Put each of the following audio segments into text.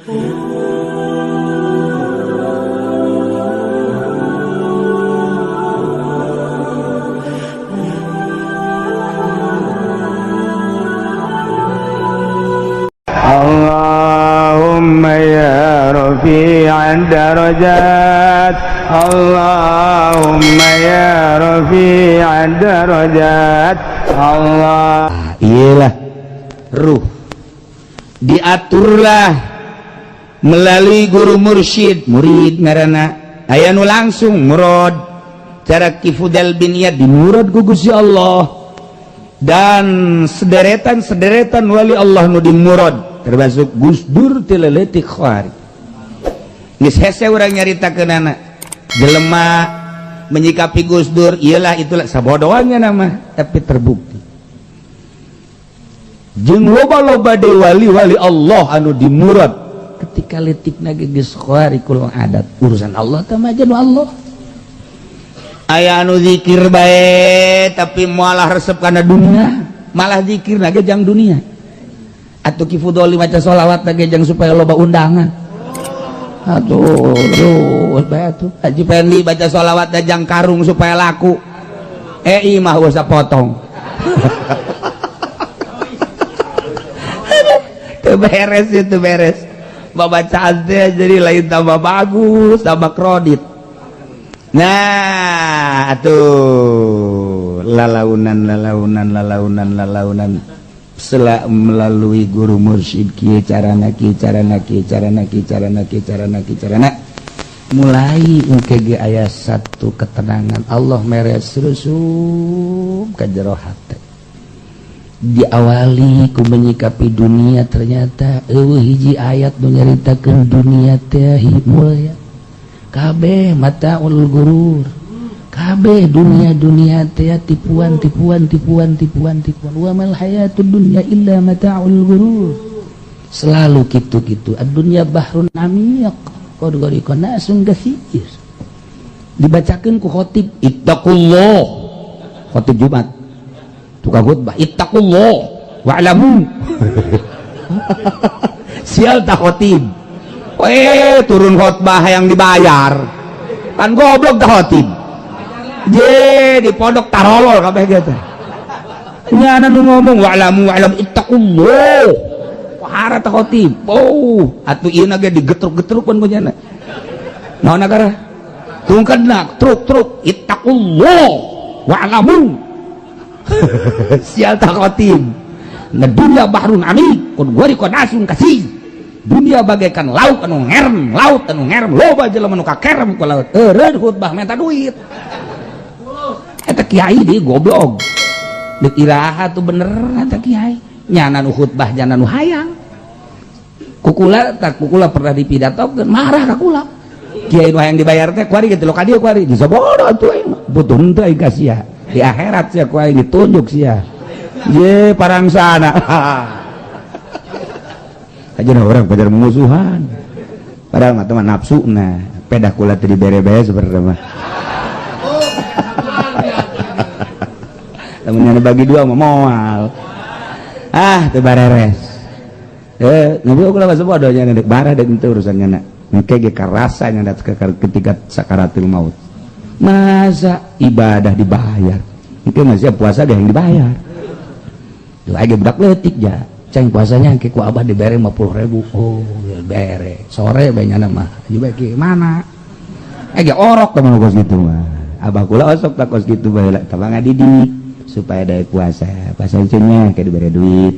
Allahumma ya rafi'ad darajat, Allahumma ya rafi'ad darajat, Allah. Iyalah ruh diaturlah melalui guru mursyid, murid ngaranna aya nu langsung murad cara Kifudal bin Iyad dimurad ku Gusti Allah, dan sederetan wali Allah nu dimurad termasuk Gus Dur Tileletik Khari. Geus hese urang nyaritakeunana jelema menyikapi Gus Dur iyalah itulah sabodohnya nama, tapi terbukti jeung loba-loba deui wali-wali Allah anu dimurad ketika letikna geus khari kul adat urusan Allah teh mah nu Allah. Aya anu zikir bae tapi malah resep kana dunia, malah zikirna ge jang dunia. Atuh Kifudoli maca sholawat ge jang supaya loba undangan. Atuh terus bae atuh Haji Pendi baca sholawat jang karung supaya laku. Imah usah potong. Beres itu beres babacaan teh jadi lain tambah bagus tambah kredit. Nah tuh lalaunan setelah melalui guru mursyid kieu carana mulai engke aya satu ketenangan Allah meres rusuk ka jero hate. Diawali ku menyikapi dunia ternyata hiji ayat nu nyaritakeun dunia teh mulia kabeh mataul gurur, kabeh dunia teh tipuan wa mal hayatud dunya illa mataul gurur. Selalu kitu-kitu ad-dunya bahrun amiq qad gharqa nasun katsir. Dibacakeun ku khatib ittaqullah, khatib Jumat tukang khutbah ittaqullah wa'lamu. Sial tak khotib turun khutbah yang dibayar kan goblok tak khotib je di pondok tarolol kabeh gitu nya anu ngomong wa'lamu ittaqullah wahara tak khotib atuh ieu na ge digetruk-getrukkeun ku nya naon nagara tungkadna truk ittaqullah wa'lamu. Sial tak khotib na dunia bahrun amik kun gori kon asun kasih dunia bagaikan laut anu ngerem loba jelema nu kakerem ku laut eureun khutbah minta duit eta kiai deui goblok deuk iraha tuh bener eta kiai nyana nu khutbah jana nu hayang kukula pernah dipidatokeun marah ka kula kiai nu hayang dibayar teh kuari gitu lo ka dieu kuari disabodo atuh aing butuh teu aing ka sia di akhirat sia ku aing ditunjuk sia ye parang sana. Ajeuna orang pajar musuhan padahal mah teman nafsu na pedah kula teu dibere-bere seperti mah. Lamun bagi dua mah moal teu bareres ngobrol kula mah bodoh nya deuk barah deuk teu urusannya na engke ge karasa nya ketika sakaratul maut. Masa ibadah dibayar itu masih puasa dia yang dibayar tuh aja budak letik ya ceng puasanya ke ku abah dibere 50.000 ya bere sore banyak nama juga ke mana orok teman kos gitu mah abah kula osok tak kos gitu bae tabang didik supaya daya puasa cennya kayak dibere duit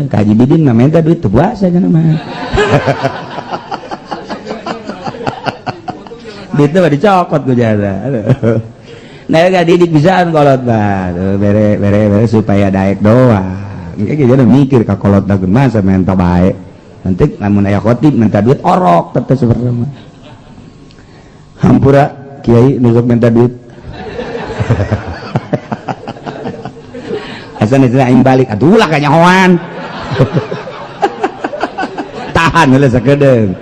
kaji bidin mah minta duit tuh puasa cenah mah itu mah dicokot ku jasa. Nah gak didik bisaan kolot mah bere supaya daek doang kayak gitu mikir ka kolot dageun masa menta bae nanti lamun aya khotib minta duit orok teteh seperti mah hampura kiai nusuk minta duit asan itu aing balik aduh lah kanyahoan tahan heula sakedeung.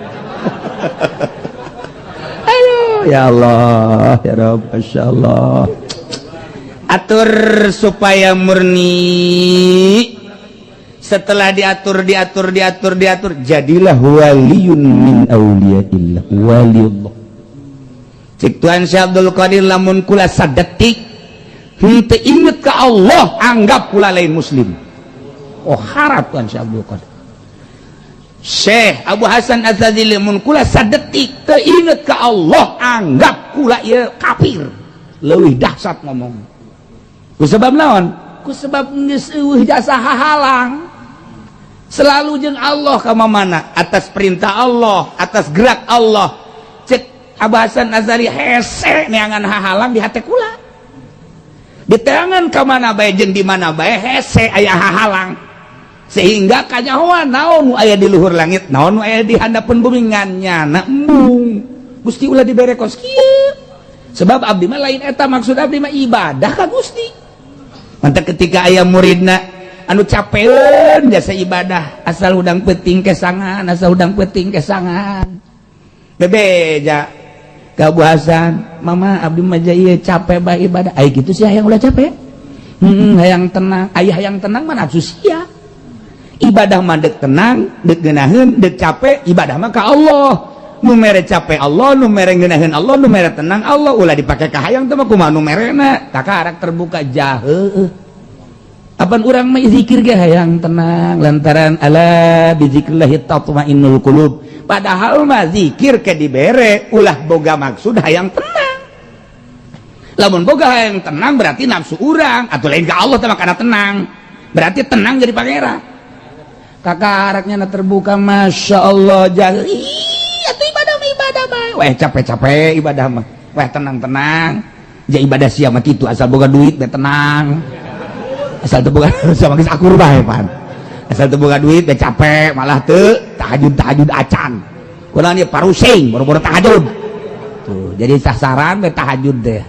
Ya Allah, ya Rabb, Masya Allah. Atur supaya murni Setelah diatur jadilah waliyun min auliyaillah, waliullah. Cik Tuan Syekh Abdul Qadir lamun kula sadetik henteu inget ka Allah, anggap kula lain muslim. Oh harap Tuan Syekh Abdul Qadir. Syekh Abu Hasan Az-Zazili mun kula sadetik teu inget ka Allah, anggap kula ieu kafir. Leuwih dahsyat ngomong. Ku sebab naon? Ku sebab geus eueuh jasa hahalang. Selalu jeung Allah ka mana? Atas perintah Allah, atas gerak Allah. Cek Abu Hasan Az-Zazili hese neangan hahalang di hate kula. Di tangan ka mana bae jeung di mana bae hese aya hahalang. Sehingga kanyahoan naon nu aya di luhur langit, naon nu aya di handapeun bumi nganyana embung. Gusti ulah dibere kos kieu. Sebab abdi mah lain eta, maksud abdi mah ibadah ka Gusti. Mantap ketika aya muridna anu capeun jasa ibadah, asal udang peuting kesangan, asal udang peuting kesangan. Bebeja ka Abu Hasan, mama abdi mah ieu capek bae ibadah. Ai kitu sih hayang ulah capek. Hayang tenang, aya hayang tenang mah nafsu sia. Ibadah mah deuk tenang, deuk geunaheun, deuk capek, ibadah mah ka Allah. Nu mere capek Allah, nu mere geunaheun Allah, nu mere tenang Allah, ulah dipake ka hayang teh mah kumaha nu merena. Takarak terbuka jaheuh. Apan urang mah zikir ge hayang tenang lantaran ala bizikrillah tatmainnul qulub. Padahal mah zikir ke dibere ulah boga maksud hayang tenang. Lamun boga hayang tenang berarti nafsu urang atuh lain ka Allah teh mah kana tenang. Berarti tenang jadi pangeran. Kakaraknya terbuka, masya Allah, jahil. Atuh ibadah mah ibadah bae. Weh capek-capek ibadah mah. Weh tenang-tenang. Ja ibadah sia mah kitu asal boga duit be tenang. Asal teu boga sama geus akur bae pan. Asal teu boga duit be capek malah teu tahajud acan. Kunaon ieu parusing boro-boro tahajud. Tuh, jadi sasaran be tahajud deh.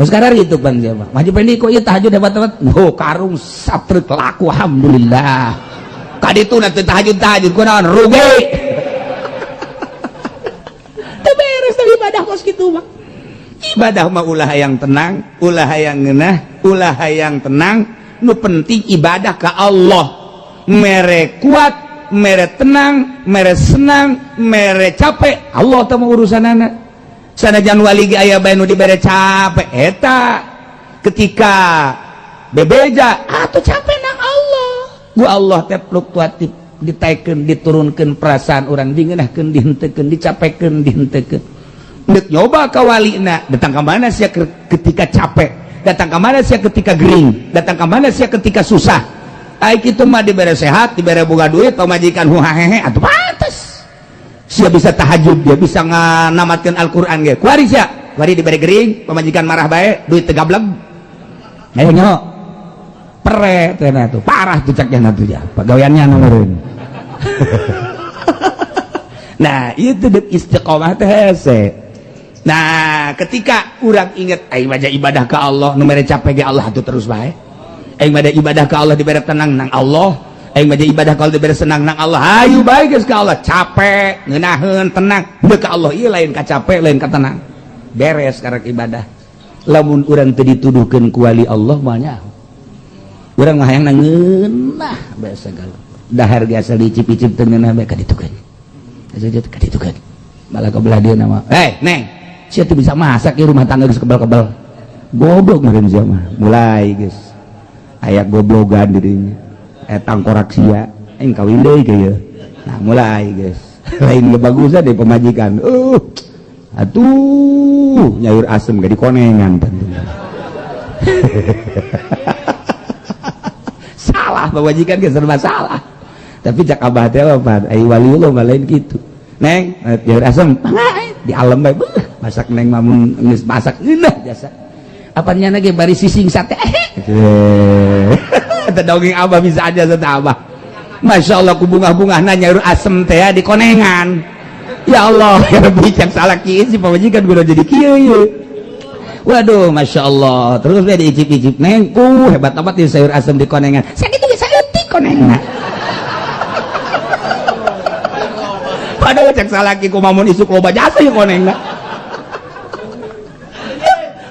Mas sekarang gitu pan sia mah. Maju pendek kok ieu tahajud hebat-hebat. Oh, karung satrek laku alhamdulillah. Kaditu nanti tahajud kunaon rugi. Teu beres dari ibadah kos kitu mah. Ibadah mah ulah hayang tenang, ulah hayang ngeunah, ulah hayang tenang. Nu penting ibadah ka Allah. Mere kuat, mere tenang, mere senang, mere capek, Allah teh mah urusanana. Sanajan wali ge aya bae nu dibere capek eta ketika bebeja atuh capek nang Allah. Ku Allah teh fluktuatif, ditaikeun diturunkeun perasaan urang, dingeunahkeun dihenteukeun, dicapekeun dihenteukeun. Deuk nyoba ka walina, datang ka mana sia ketika capek, datang ka mana sia ketika gering, datang ka mana sia ketika susah. Ai kitu mah dibere sehat, dibere boga duit, pamajikan huhahehe atuh pantes. Sia bisa tahajud, dia bisa nganamatkeun Al-Qur'an ge. Kuari sia, kuari dibere gering, pamajikan marah bae, duit teu gablek. Ayo nyo. Pere tena tuh, parah tuh caknya tuh ya, pegawaiannya nomorun. Nah, itu dek istiqomah teh hese. Nah, ketika urang inget aing mah ibadah ka Allah, nu mere capek ge Allah atuh terus bae. Aing mah ibadah ka Allah dibere tenang nang Allah. Aing mah ibadah ka Allah dibere senang nang Allah. Hayu bae geus ka Allah, capek, ngeunaheun, tenang. Deuk ka Allah ieu lain ka capek, lain ka tenang. Beres karek ibadah. Lamun urang teu dituduhkeun ku wali Allah mah nya. Urang mah hayang ngeunah bae sagala. Dahar ge asal dicip-icip teu ngeunah bae kaditukeun. Kaditukeun. Malah ka belah dieuna mah. Neng, sia teu bisa masak ieu rumah tangga geus kebal-kebal. Goblok meureun sia mah. Mulai geus aya goblogan di dinya. Tangkorak sia, aing kawin deui ge ieu. Nah, mulai geus. Lain ge bagusan deui pamajikan. Atuh, nyaur asem ge dikonengan tentunya. Salah pamajikan ge serba salah. Tapi cak abah teh apa? Ai waliullah mah lain kitu. Neng, nyaur asem, di alam bae. Masak neng mamun geus masak ngeunah jasa. Apanya ge bari sising sate. Eta dongeng abah bisa aja sata abah. Masya Allah ku bunga-bunga nyaur asem teh dikonengan. Ya Allah, ya Rabbi cak salah kieu si pamajikan kudu jadi kieu. Waduh, masya Allah. Terus dia diicip-icip, neng, hebat amat di sayur asem di konengan. Sakit juga saeutik konengan. Padahal cek salaki kumamun isuk loba jasa ya konengan.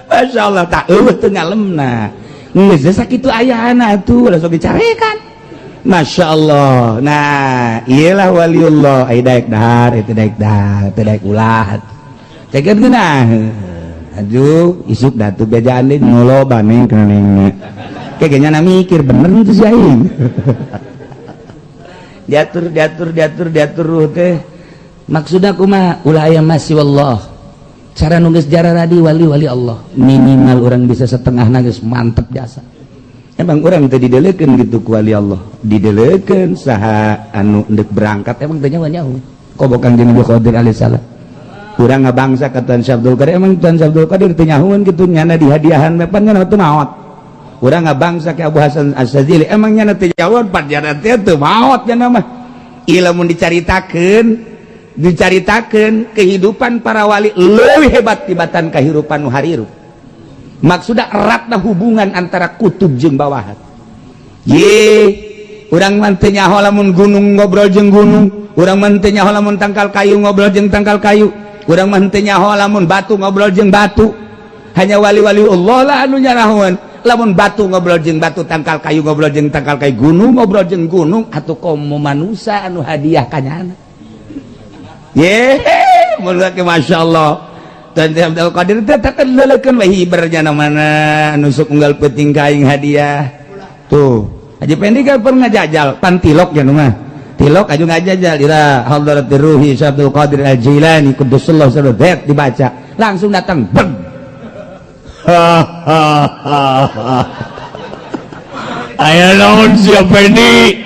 Masya Allah, tak teu ngalemna. Geus sakitu ayahana atuh langsung dicarekan. Masya Allah. Nah iyalah waliullah ay daek dahar itu daek dahar itu daek ulah cekeun geunah aju isuk datu bejaan deui noloba neng kana neng kayaknya na mikir bener itu si aing diatur teh maksudna kumaha ulah aya masih wallah cara nu geus jarana di wali Allah minimal orang bisa setengah geus mantep jasa. Emang orang teu didelekeun gitu ku wali Allah didelekeun saha anu endek berangkat emang teu nyawa-nyawa kobokan jeung Abdul Qadir alaihissalam urang ngabangsa ka Tuan Syekh Abdul Qadir emang Tuan Syekh Abdul Qadir teu nyahoeun kitu nyana dihadiahan pan nyana teu maot urang ngabangsa ka Abu Hasan Asy-Syadzili emang nyana teu nyahoeun pan nyana teu maot nyana mah ilmu dicaritakeun kehidupan para wali leuwih hebat tibatan kahirupan nu harirup maksudnya eratna hubungan antara kutub jeung bawahan urang mah teu nyaho lamun gunung ngobrol jeung gunung urang mah teu nyaho lamun tangkal kayu ngobrol jeung tangkal kayu urang mah teu nyaho lamun batu ngobrol jeung batu hanya wali-wali Allah lah anu nyarahoan lamun batu ngobrol jeung batu tangkal kayu ngobrol jeung tangkal kayu gunung ngobrol jeung gunung atuh komo manusia anu hadiah kanyana mulai ke Masya Allah dan Abdul Qadir teh takkan lelekeun we hibernya mana nusuk unggal peuting kaing hadiah tuh Haji Pendi kan pernah ngajajal pan tilok ya mah tilok aju ngajajal ila hadratir ruhi Abdul Qadir Al-Jilani quddusallahu sirruh dibaca langsung datang beng aya naon sia Pendi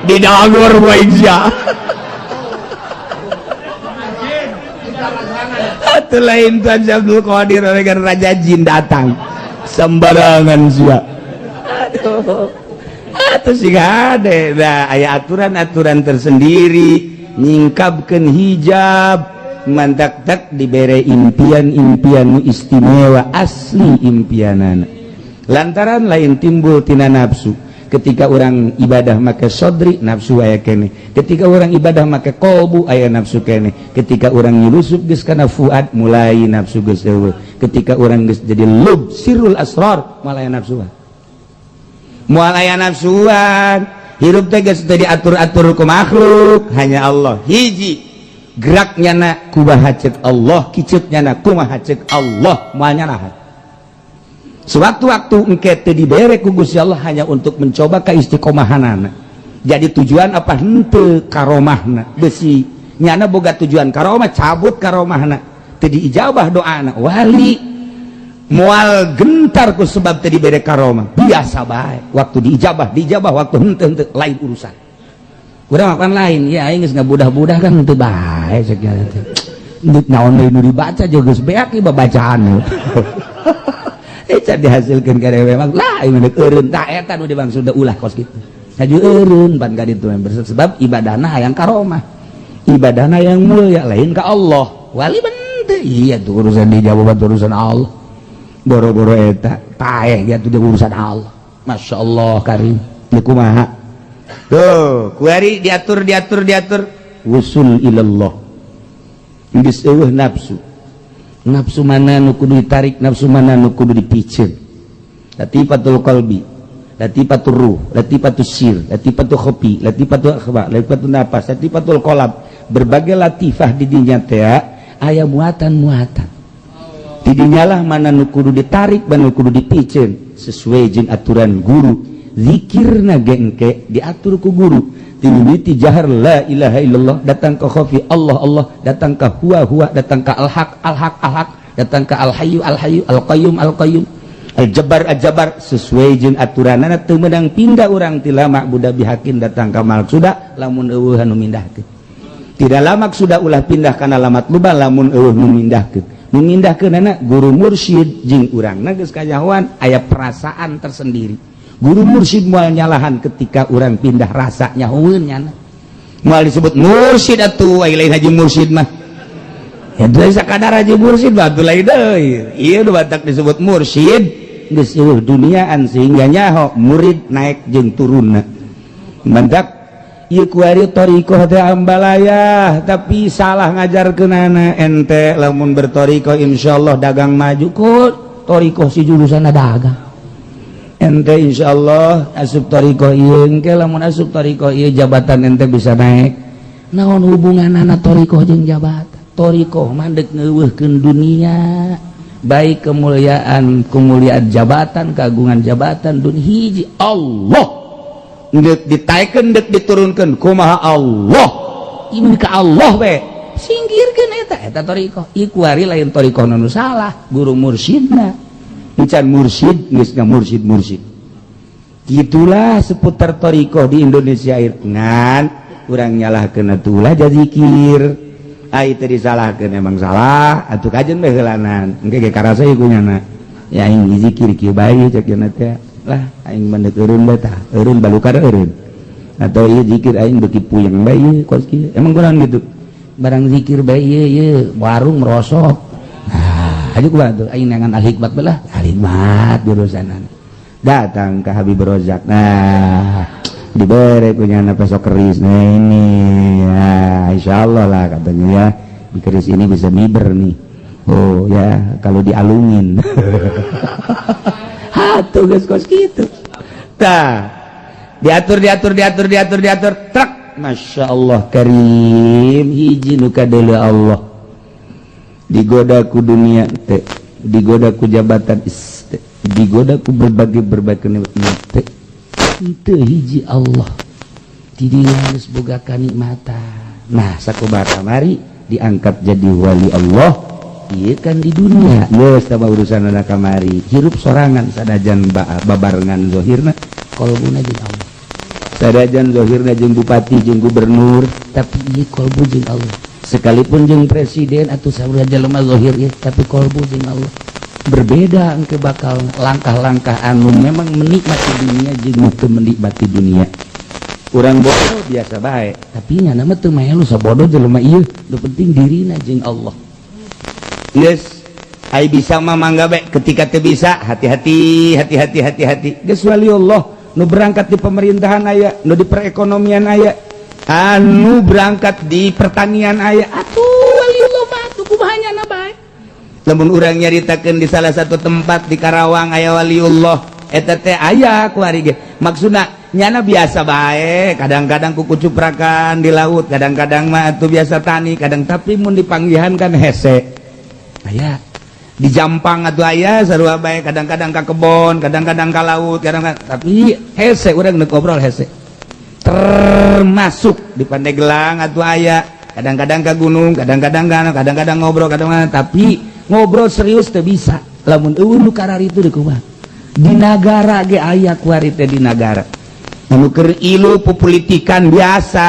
di dagor bae sia atuh lain Tuan Abdul Qadir dengan Raja Jin datang sembarangan sia atuh siga ade da aya aturan-aturan tersendiri nyingkabkeun hijab mantak-tak dibere impian-impian istimewa asli impianana lantaran lain timbul tina nafsu ketika orang ibadah make sodri nafsu aya kene ketika orang ibadah make kolbu aya nafsu kene ketika orang nyilusup geus kana fuad mulai nafsu geus eueuh ketika orang geus jadi lub sirrul asrar moal aya nafsuan moal aya nafsuan hirup teh geus teu diatur-atur ku makhluk hanya Allah hiji geraknya na kumaha ceuk Allah kicetnya na kumaha ceuk Allah moal nyanahan sewaktu-waktu engke teu dibere ku Gusti Allah hanya untuk mencoba ka istiqomahanana jadi tujuan apa henteu karomahna besi nyana boga tujuan karomah cabut karomahna teu diijabah doana wali moal gentar ku sebab teu dibere karomah biasa bae waktu diijabah waktu henteu lain urusan urang makan lain ya aing geus ngabudah-budah kan henteu bae segala teh endit naon deui nu dibaca juga geus beak ieu babacaan dihasilkan karewe mah lah ini eureun tah eta nu dimaksud ulah kos kitu saju eureun pan ka ditu sebab ibadahna hayang karomah ibadahna yang mulia lain ka Allah wali bente iya tuh urusan dijawab urusan Allah boro-boro eta taeh ya tuh urusan Allah Masya Allah karim ieu kumaha tuh kuari diatur wusul ilallah geus eueuh nafsu mana nu kudu ditarik nafsu mana nu kudu dipicen latifatul qalbi latifatul ruh latifatul sir latifatul khofi latifatul akhba latifatul nafas latifatul qalb berbagai latifah di dinya teh aya muatan-muatan di dinyalah mana nu kudu ditarik mana nu kudu dipicen sesuai jeung aturan guru zikirna gengke diatur ku guru tinuliti jahar la ilaha illallah datang ke khafi Allah datang ke huwa datang ke al-haq datang ke al-hayyu al-qayyum al-jabbar sesuai jeung aturanana teu meunang pindah urang ti lama budak bihakin datang ka maksud lamun eueuh nu mindahkeun tidak lama sudah ulah pindah kana lamat luba lamun eueuh nu mindahkeunana guru mursyid jeung urangna geus kajahoan aya perasaan tersendiri guru mursyid moal nyalahan ketika orang pindah rasa nyahoeun nyana moal disebut mursyid atuh lain haji mursyid mah ya deui sakadar haji mursyid batu lain deui ieu nu batak disebut mursyid geus eueuh duniaan sehingga nyaho murid naik jeung turunna mendak ieu kuari thariqah teh ambalayah tapi salah ngajarkeunana ente lamun berthariqah insyaallah dagang maju kok thariqah si jurusanna dagang ente insyaallah asup thariqah ieu engke lamun asup thariqah ieu jabatan ente bisa naik. Naon hubunganna thariqah jeung jabatan? Thariqah mah deuk ngeuweuhkeun dunia, baik kemuliaan jabatan, keagungan jabatan dunia hiji Allah. Deuk ditaikeun deuk diturunkeun kumaha Allah. Ieu ka Allah we. Singgirkeun eta thariqah. Ieu kuari lain thariqah nu salah, guru mursyidna. Encan mursyid geus mursyid. Gitulah seputar thariqah di Indonesia ngan urang nyalahkeun atuh ulah jadi zikir. Ai teh disalahkeun emang salah atuh kajen bae heulanan engke ge karasa ieu kunyana ya aing zikir kieu bae cek cenah teh lah aing mandek eureun bae tah eureun balukar eureun atau ieu zikir aing beuki puyeng bae ieu kos kieu emang kurang gitu barang zikir bae ieu warung merosok aja kumaha tuh aing nangan al hikmat bae lah al hikmat jurusanan datang ke Habib Rozak nah dibere kunyana pesok keris nah ini ya insyaallah lah katanya ya di keris ini bisa miber nih oh ya kalau dialungin hatuh guys kos gitu tah diatur truk Masya Allah karim hiji nu kadele Allah digoda ku dunia teh digoda ku jabatan digoda ku berbagai nikmat teh itu hiji Allah tidak harus boga kanikmatan. Nah sakubara mari diangkat jadi wali Allah iya kan di dunia geus tah urusan anak kamari hirup sorangan sadajan babarengan zahirna qalbuna jeung Allah sadajan zahirna jeung bupati jeung gubernur tapi ieu qalbu jeung Allah sekalipun jeung presiden atuh sabaraha jalema zahir ieu tapi qalbu jeung Allah berbeda engke bakal langkah-langkah anu memang menikmati dunia jeung teu menikmati dunia. Urang bodoh biasa bae, tapi nya nama teu melu sabodoh jelema ieu, nu penting dirina jeung Allah. Geus ai bisa mah mangga bae, ketika teu bisa hati-hati. Geus wali Allah nu berangkat di pemerintahan aya, nu di perekonomian aya, anu berangkat di pertanian aya. Atuh wali Allah mah tuh kumaha nya bae. Lamun urang nyaritakeun di salah satu tempat di Karawang aya waliullah eta teh aya kuari ge maksudna nyana biasa bae kadang-kadang kuku cuprakan di laut kadang-kadang mah atuh biasa tani kadang tapi mun dipanggihan kan hese aya di Jampang atuh aya sarua bae kadang-kadang ka kebon kadang-kadang ka laut kadang-kadang tapi hese urang nu ngobrol hese termasuk di Pandeglang atuh aya kadang-kadang ka gunung kadang-kadang ngobrol kadang-kadang tapi ngobrol serius teh bisa lamun eueuh nu kararitu di kumaha di nagara ge aya kuari teh di nagara anu keur ilu pupolitikan biasa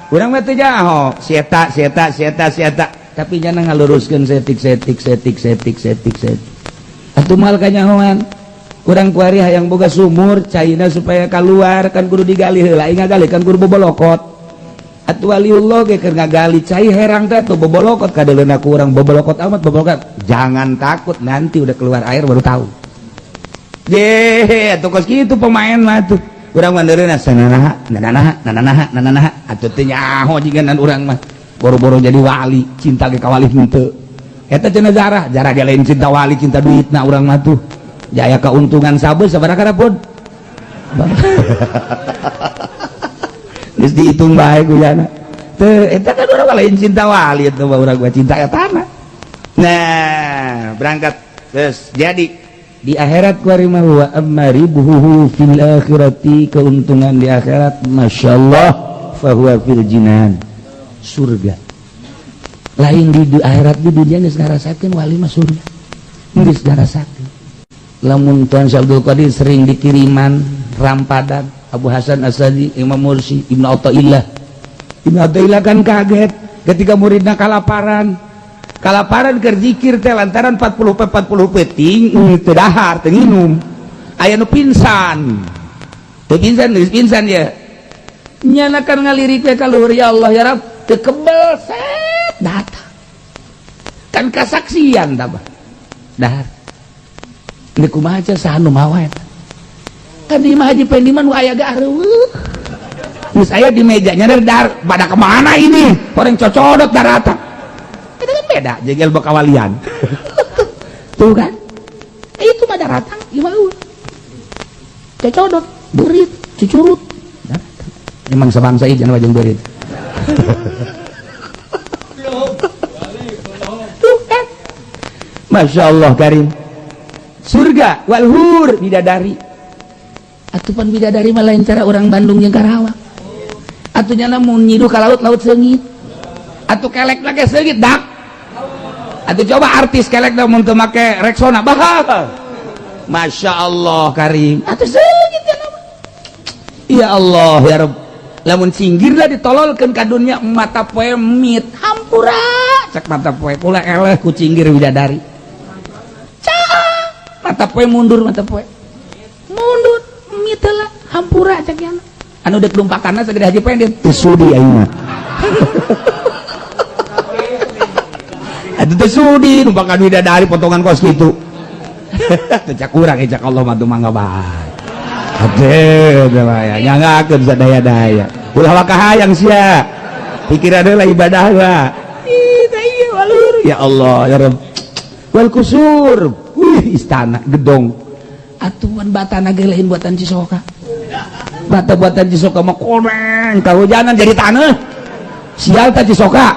urang mah teh jaho sieta tapi nya ngaluruskeun setik atuh mal kanyahoan urang kuari hayang boga sumur caina supaya keluar kan kudu digali heula aing ngagali kan kudu bobolokot atuh waliullah ge keur ngagali cai herang teh tuh bobolokot kadeleuna ku urang bobolokot amat bobolokot jangan takut nanti udah keluar air baru tahu atuh kos kitu pemain mah tuh urang maneureuna nananaha atuh teh nyaho jiganan urang mah boro-boro jadi wali cinta ge ka wali henteu eta cenah jarah ge lain cinta wali cinta duitna urang mah tuh jaya keuntungan sabeus sabaraha pun geus dihitung bae guyana teu eta kan urang lain cinta wali eta mah urang gua cinta etana nah berangkat terus jadi di akhirat kuari mah wa amaribuhu fil akhirati keuntungan di akhirat masyaallah fahuwa fil jinan surga lain di akhirat di dunia geus ngarasakeun wali mah surga geus ngarasakeun lamun Tuan Syabdul Qadir sering dikiriman rampadan Abu Hasan Asadi Imam Mursi Ibnu Athaillah kan kaget ketika muridnya kalaparan keur zikir teh lantaran 40 peting teu dahar teu nginum aya nu pingsan ya nyana kan ngalirik we ka luhur ya Allah ya Rabb teu kebel set datang kan kasaksian tah dahar ini kumaha aja sahanu mawa eta kan di Imam Haji Pendiman aya gareuh geus aya di mejanya dar pada kemana ini orang cocodot daratang itu kan beda jegel bekawalian tuh kan itu mah daratang gimana cocodot berit cucurut emang sebangsa ieu jangan wajeng berit Masya Allah karim surga walhur bidadari atupan bidadari mah lain cara orang Bandung jeung Karawang atunya namun nyidu ka laut seungit atuh kelek lagi seungit dak atuh coba artis kelek da mun teu make Rexona bahal Masya Allah karim atuh seungit ya nama ya Allah ya Rabb lamun cinggirna ditololkeun ka dunya mata poe mit hampura cek mata poe pula eleh ku cinggir bidadari mata poe mundur mitelah hampura cek yana anu dek lumpakanna sagede Haji Pendem sudi ayeuna atuh teh sudi numpakan bidadari potongan kos kitu teh cak urang cak Allah mah mangga bae atuh teh mah nyangakeun sadaya-daya ulah wakahayang sia pikiran lah ibadah lah ya Allah ya Rabb wal kusur istana gedong atuan batana ge lain buatan Cisoka bata buatan Cisoka mah komeng kahujanan jadi tanah sial ta Cisoka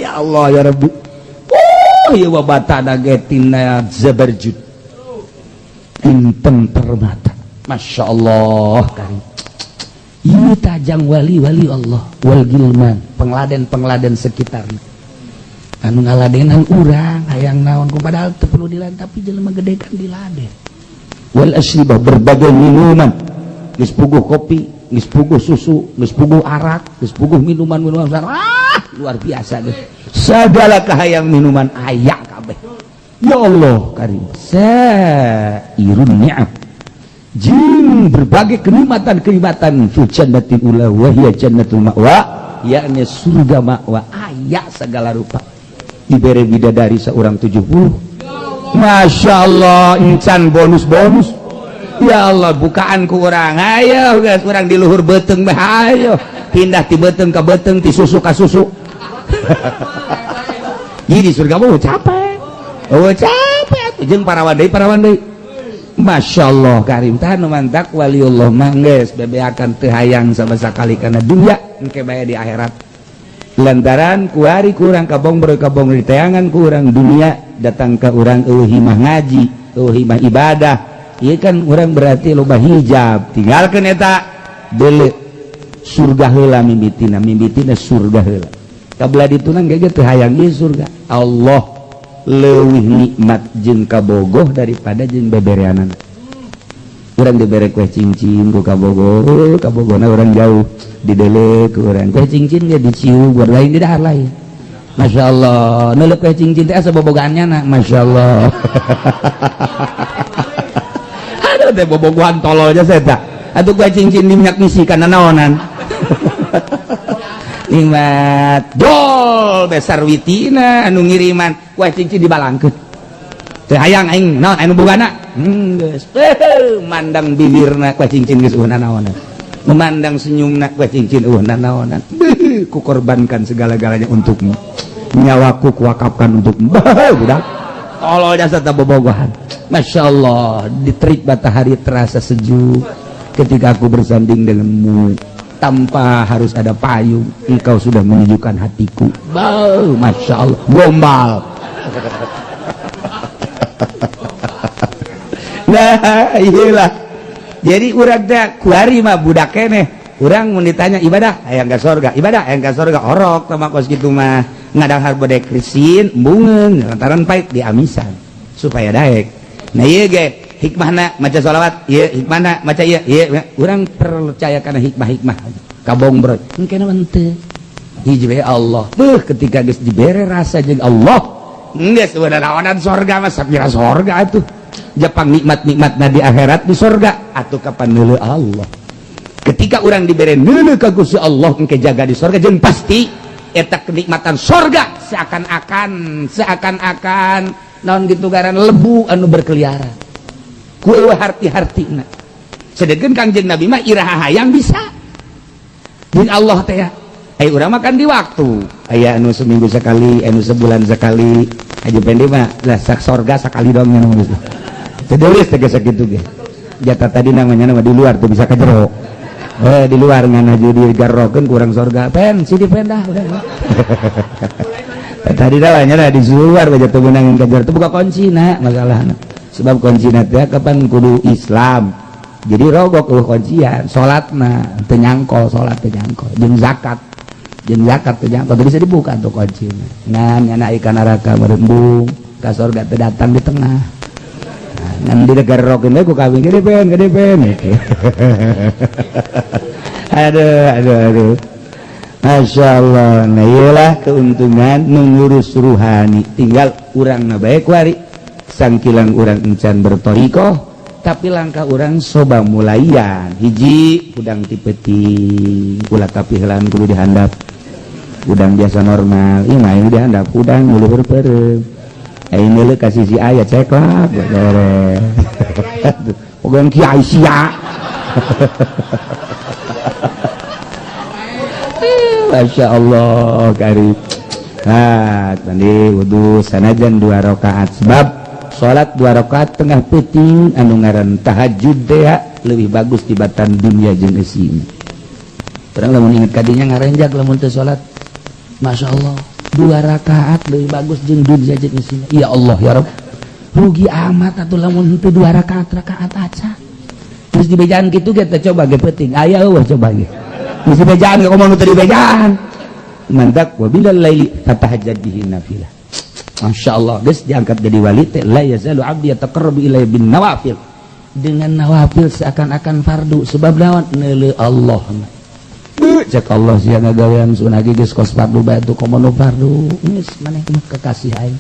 ya Allah ya Rabbi ieu batana ge tina zabarjud inten permata Masya Allah karim ieu tajang wali-wali Allah wal gilman pengladen-pengladen sekitarna anu ngaladenan urang hayang naon ku padahal teu perlu diladen tapi jelema gede kan diladen wal asribah berbagai minuman geus puguh kopi geus puguh susu geus puguh arak geus puguh minuman-minuman luar biasa deh segala kahayang minuman aya kabeh ya Allah karim sairun ni'am jin berbagai kenikmatan-kenikmatan fi jannatin ula wa hiya jannatul ma'wa yakni surga ma'wa aya segala rupa dibere bidadari seorang 70 Masya Allah incan bonus-bonus ya Allah bukaan ku orang ayo guys orang di luhur beteng ayo pindah ti beteng ke beteng ti susu ke susu jadi surga mau capek jeung parawan deui Masya Allah karim tah nu mantak waliullah mangges bebeakan teu hayang sama sakali kana dunya engke bae di akhirat lantaran kuari kurang kabong di tayangan kurang dunia datang ke orang himah ngaji himah ibadah iya kan orang berarti loba hijab tinggalkan eta deuleu surga heula mimbitina surga heula kabelah ditunang gege teu hayang ieu surga Allah leuwih nikmat jeung kabogoh daripada jeung bebereanana urang dibere kue cincin ku kabogona urang jauh didele ku urang kue cincin dia dicium buat lain di dahar lain Masya Allah nuluk kue cincin teh asa bobogaannya na Masya Allah aduh teh bobogohan tololnya saya tak atuh kue cincin diminyak misi kana naonan nikmat dol besar witina anu ngiriman kue cincin dibalangkeun teu hayang aing naon anu bogana geus mandang bibirna kue cincin geus eueuhna naonan memandang senyumna kue cincin eueuhna naonan kukorbankan segala-galanya untukmu nyawaku kuwakafkan untukmu budak tolol jasa ta bobogohan Masya Allah diterik matahari terasa sejuk ketika aku bersanding denganmu tanpa harus ada payung engkau sudah menyejukkan hatiku Masya Allah gombal nah iyalah jadi urang teh kuari mah budak keneh urang mun ditanya ibadah hayang ka sorga orok teh kos kitu mah ngadahar bade krisin embungeun lantaran paek diamisan supaya daek nah ieu ge hikmahna maca sholawat ieu hikmahna maca ieu urang percaya kana hikmah kabong bro engke naon teu hiji bae Allah ketika geus dibere rasa jeung Allah geus udah naonan sorga mah sapira sorga atuh Jepang nikmat-nikmatna di akhirat di sorga atau kapan neuleuh Allah ketika orang diberi neuleuh ka Gusti Allah engke jaga di sorga jeung pasti eta kenikmatan sorga seakan-akan naon gitu garan lebu anu berkeliaran ku eueuh harti-hartina sedengkeun Kangjeng Nabi mah iraha hayang bisa din Allah teh aya urang makan di waktu aya anu seminggu sekali anu sebulan sekali Haji Pendek mah lah sak sorga sakali dong anu teu deulis teh sakitu ge jatah tadi namanya nama di luar tuh bisa ke jero. Di luar ngana judi garrokeun kurang surga pen sidi pen dah tadi dawanya dah di luar baca tuh menangin ke jero tuh buka kuncina masalahna sebab kuncina teh kapan kudu Islam jadi rogok kuncian salatna teu nyangkol salat teu nyangkol jeung zakat teu nyangkol bisa dibuka tuh kuncina ngan nyana ikan neraka merembung ka surga teu datang di tengah ngan di garrokeun we ku kawin gede pen aduh Masya Allah. Nah iyalah keuntungan mengurus ruhani tinggal urang na baik wari sangkilang urang encan bertorikoh tapi langkah urang soba mulayan hiji udang tipeti ulah kapihlan kudu dihandap udang biasa normal iya mah ini dihandap udang mulu berperem ini lu kasih si ayat cek lah beres pegang kiai sia Masya Allah karib tadi wudhu sanajan 2 rakaat sebab sholat 2 rakaat tengah penting anu ngaran tahajud deh lebih bagus tibatan dunia jeung esina terang lamun inget kadinya ngarenjak lamun teu sholat Masya Allah 2 rakaat lebih bagus jeung dunia jeung esina ya Allah ya Rabb rugi amat atuh lamun teu 2 rakaat aca terus dibejaan kitu ge teh coba ge penting aya eueuh coba ge mesti bejaan ke komang tadi bejaan mandak wa bilal laili fatahajjad bihi nafilah Masya Allah guys diangkat jadi wali teh la yazalu abdi yataqarrabu ilayya bin nawafil dengan nawafil seakan-akan fardu sebab lawan neuleuh Allah cek Allah sia ngagawean sunah geus kos fardu bae tu komono fardu geus maneh kekasih aing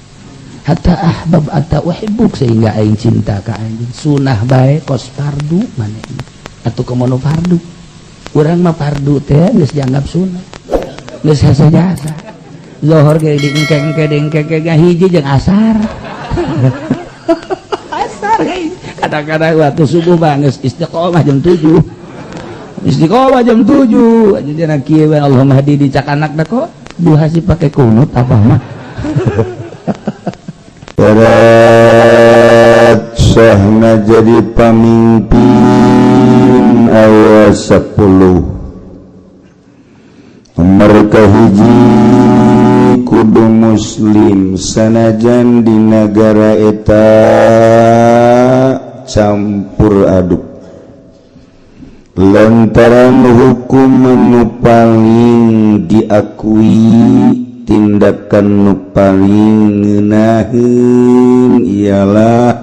hatta ahbab atta uhibbuk sehingga aing cinta ka aing sunah bae kos fardu maneh atuh komono fardu urang mah fardu teh geus dianggap sunah geus hese jasa zuhur ge dingkeng hiji jeung asar asar ge kadang-kadang waktu subuh mah geus istiqomah jam 7 jam 7 aja kieu we Allahumma hadi dicak anakna kok duha si pake kunut apa mah berat sahna jadi pamimpin ayat 10 nomor kahiji kudu muslim sanajan di negara eta campur aduk lantaran hukum nu paling diakui tindakan nu paling ngeunaheun ialah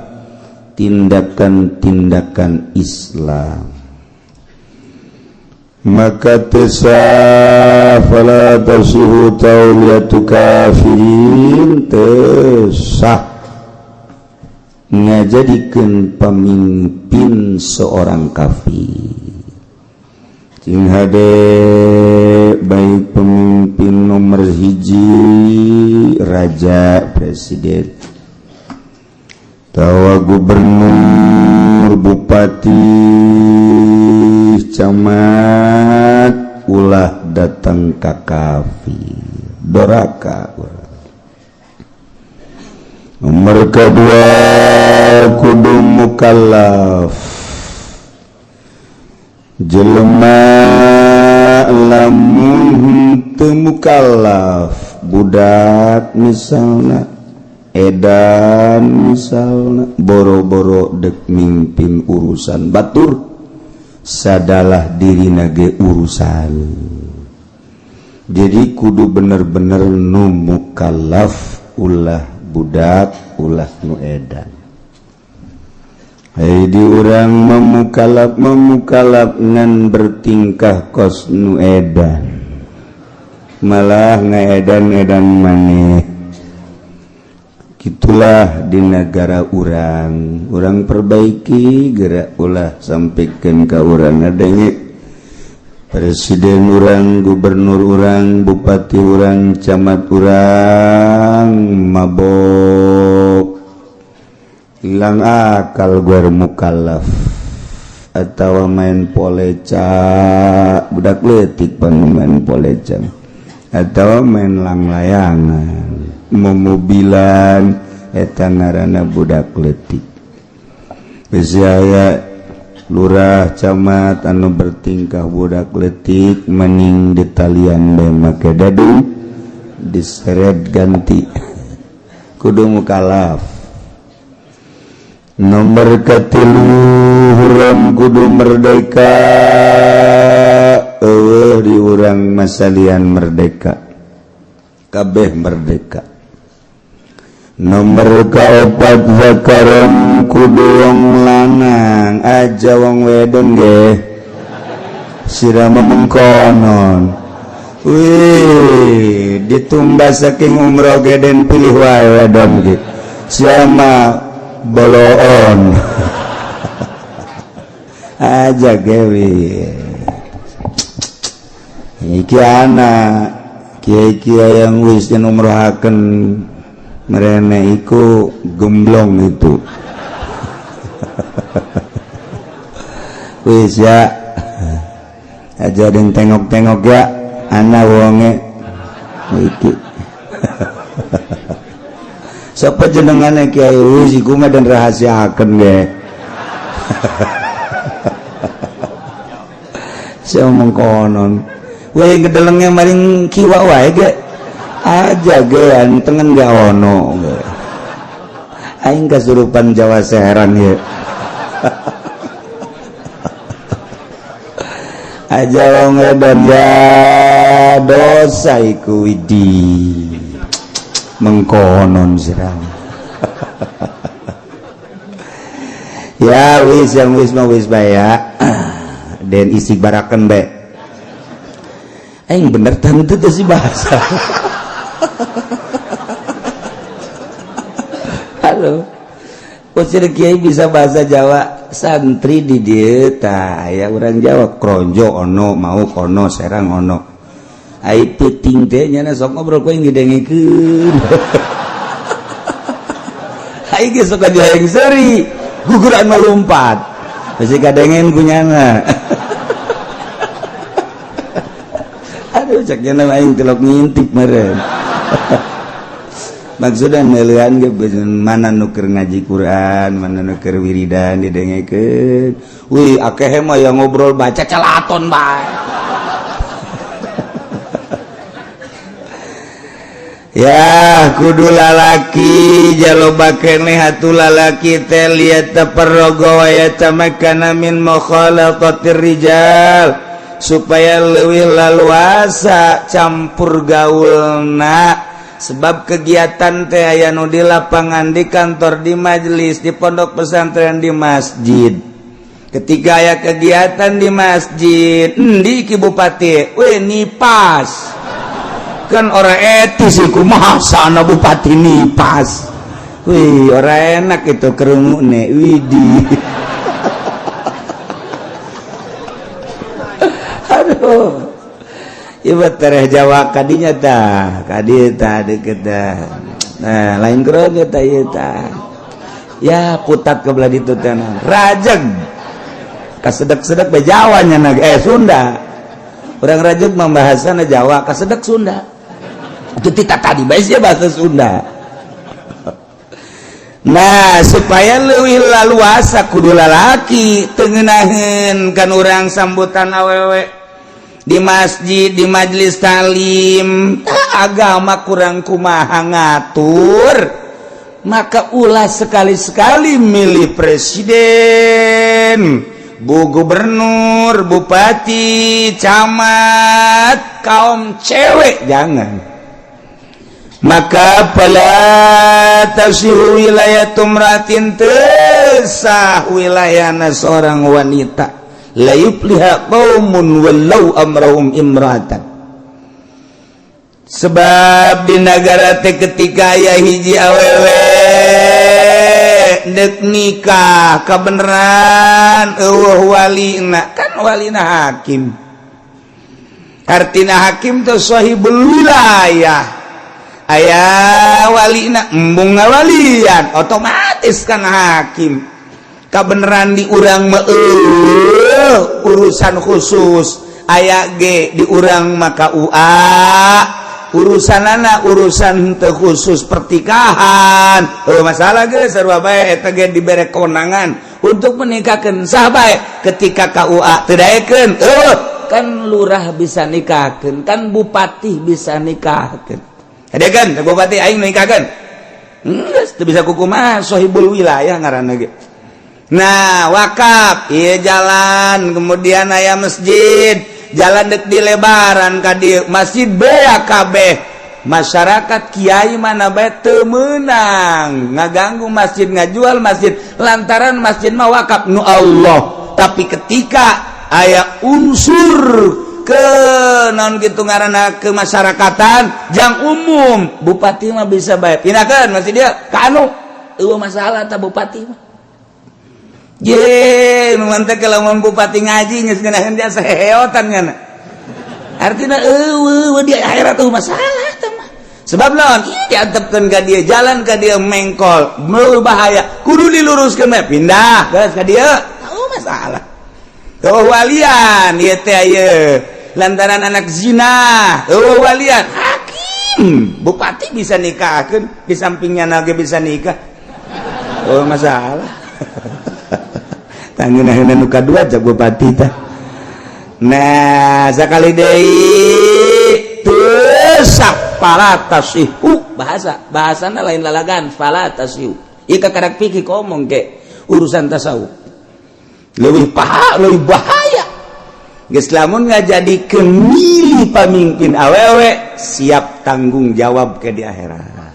tindakan-tindakan Islam maka tesah fala tasihu tauliyatu kafirin tesah ngajadikeun pemimpin seorang kafir cing hade baik pemimpin nomor hiji raja presiden tawa gubernur bupati camat ulah datang ka kafir doraka nomor kedua kudu mukallaf jelema lamun teu mukallaf budak misalna edan misalna boro-boro dek mimpin urusan batur sadalah dirina ge urusan jadi kudu bener-bener nu mukallaf ulah budak ulah nu edan di urang memukalap ngan bertingkah kos nu edan malah ngaedan-edan maneh gitulah di negara urang perbaiki gerak ulah sampaikan ke urang adanya presiden urang gubernur urang bupati urang camat urang mabok hilang akal guar mukallaf atau main poleca budak letik pan main poleca atau main lang-layangan memobilan eta ngaranna budak letik geus aya lurah camat anu bertingkah budak letik mening di talian bae make dadu diseret ganti kudu mukallaf. Nomor katilu urang kudu merdeka di urang masalian merdeka kabeh merdeka. Nomor kaopat zakaron kudu wong lanang aja wong wedon ge sirama mengkonon. Wih ditumbas saking umroh ge den pilih wae wedon ge siama boloon aja gewi iki anak kiai-kiai yang wis umrohaken merene iku gemblong itu wis ya aja den tengok-tengok ya anak wonge iki siapa jenengannya kiai wis iku mah dan rahasiakeun ge saya omong konon we gedelengnya maring kiwa wae ge aja ge antengen gak ono ge aing kasurupan Jawa Seheran ye aja wong edan ya dosa iku widi mengkonon sirang ya wis yang wis mah wis bae ya dan isi baraken bae aing bener tante teh si bahasa halo usir kiai bisa bahasa Jawa santri di dieu tah aya urang Jawa kronjo ono mau kono serang ono ai peuting teh nya sok ngobrol kowe ngidengikeun ai ge sok ajaeng seuri guguran melompat masih kadengen punyana aduh cek nya aing telok ngintip meureun maksudna neulean ge mana nu keur ngaji Quran mana nu keur wiridan didengikeun wih akeh mah yang ngobrol baca calaton bae ya kudu lalaki jaloba keneh atuh lalaki teh liat taparrogo wa yatamakana min mukhalaqatir rijal supaya leuwih laluasa campur gaulna sebab kegiatan teh aya nu di lapangan di kantor di majelis di pondok pesantren di masjid ketika aya kegiatan di masjid endi ki bupati we nipas kan orang etis iku masa na bupati nipas wih orang enak itu kerumune widi aduh ibu tereh Jawa kadinya tah kadi tah deket dah nah lain keroge tah ieu tah ya putat ke belah ditu teh rajeg kasedek-sedek be Jawa nya Sunda urang rajeg mah bahasana Jawa kasedek Sunda itu tita tadi bahasa bahasa Sunda. Nah supaya leuwih laluasa kudu lalaki teu ngeunaheun kan urang sambutan awewe di masjid di majelis talim agama kurang kumaha ngatur maka ulah sekali-sekali milih presiden bu gubernur bupati camat kaum cewek jangan maka pala tasihu wilayatum ratin tesah wilayana seorang wanita la yufliha qaumun wallau amrahum imratan sebab di negara teh ketika aya hiji awewe dek nikah kabeneran eueuh walina kan walina hakim artina hakim teh sahibul wilayah aya walina embung ngawalian otomatis kan hakim kabeneran di urang mah urusan khusus aya ge di urang maka urusanana urusan teu khusus pertikahan masalah ge sarua bae eta ge dibere kewenangan untuk menikahkan sahabat ketika KUA terayakan kan lurah bisa nikahkan kan bupati bisa nikahkan ada kan bupati aing nikahkan itu bisa kukumah sohibul wilayah ngaranna ge nah wakaf iya jalan kemudian aya masjid jalan dek di lebaran ka dieu masjid bea kabeh masyarakat kiai mana bae teu meunang ngaganggu masjid ngajual masjid lantaran masjid mah wakaf nu Allah tapi ketika aya unsur ke non gitu ngaranna kemasyarakatan jang umum bupati mah bisa bae pindahkeun masjid dia ka anu eueuh masalah ta bupati mah ye nu mantep lamun bupati ngaji geus ngeunaheun dia saheotan ngana artina eueuh di akhirat tuh masalah sebab naon diantepkeun ka dieu jalan ka dieu mengkol bahaya kudu diluruskeun mah pindah geus ka dieu masalah walian ieu teh ayeuna lantaran anak zina walian hakim bupati bisa nikahkeun di sampingnya nage bisa nikah masalah tangeunaheun nu kadua cak bupati teh nah sakali deui teusak fala tasihu bahasana lain lalagan fala tasihu ika karak pikir ngomong ke urusan tasawuf lebih bahaya geus lamun ngajadikeun milih pamimpin awewe siap tanggung jawab ke di akhirat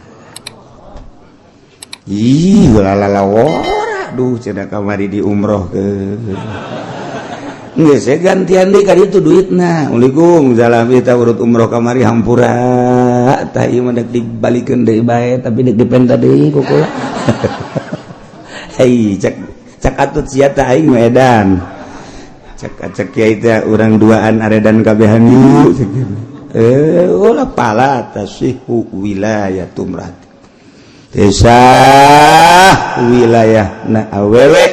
ih lalala duh cenah kamari di umroh ke geus gantian deui ka ditu duitna uligung jalan kita urut umroh kamari hampura tah ieu mah dek dibalikeun deui bae tapi dek dipenta deui ku kula hei cak atut sia tah aing Medan cak kiai teh urang duaan aredan kabehan ieu ulah pala tasihu wilayatu mrat desah wilayahna awewe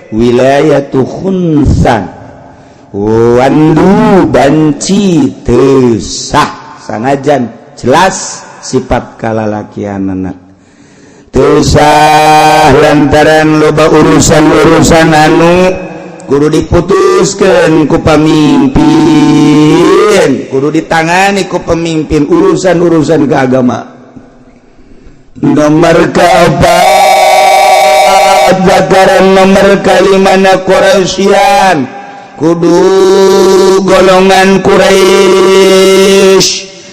wilayatu khunsan wandu banci tesah sanajan jelas sifat kalalakianana tesah lantaran loba urusan-urusan anu kudu diputuskeun ku pamimpin kudu ditangani ku pemimpin urusan-urusan keagama nomor keempat zakaran nomor kalimana Quraisyan kudu golongan Quraisy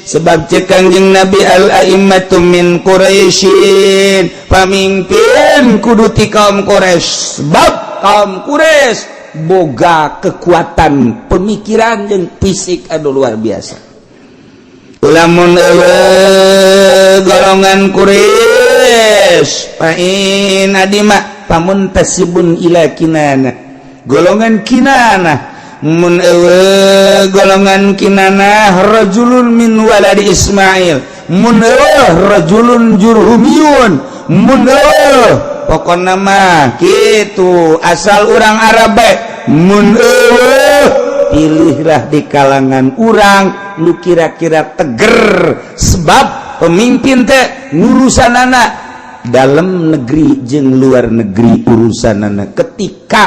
sebab cek Kangjeng Nabi al-a'immatu min Quraisyin pamimpin kudu ti kaum Quraisy sebab kaum Quraisy boga kekuatan pemikiran jeung fisik anu luar biasa lamun golongan Quraisy pain adima pamuntasibun ila kinana golongan kinana mun golongan kinana rajulun min waladi Ismail mun rajulun jurhumiyun mun pokona mah kitu asal urang Arabe mun pilihlah di kalangan urang nu kira-kira teger sebab pemimpin teh ngurusanana dalam negeri jeung luar negeri urusanana ketika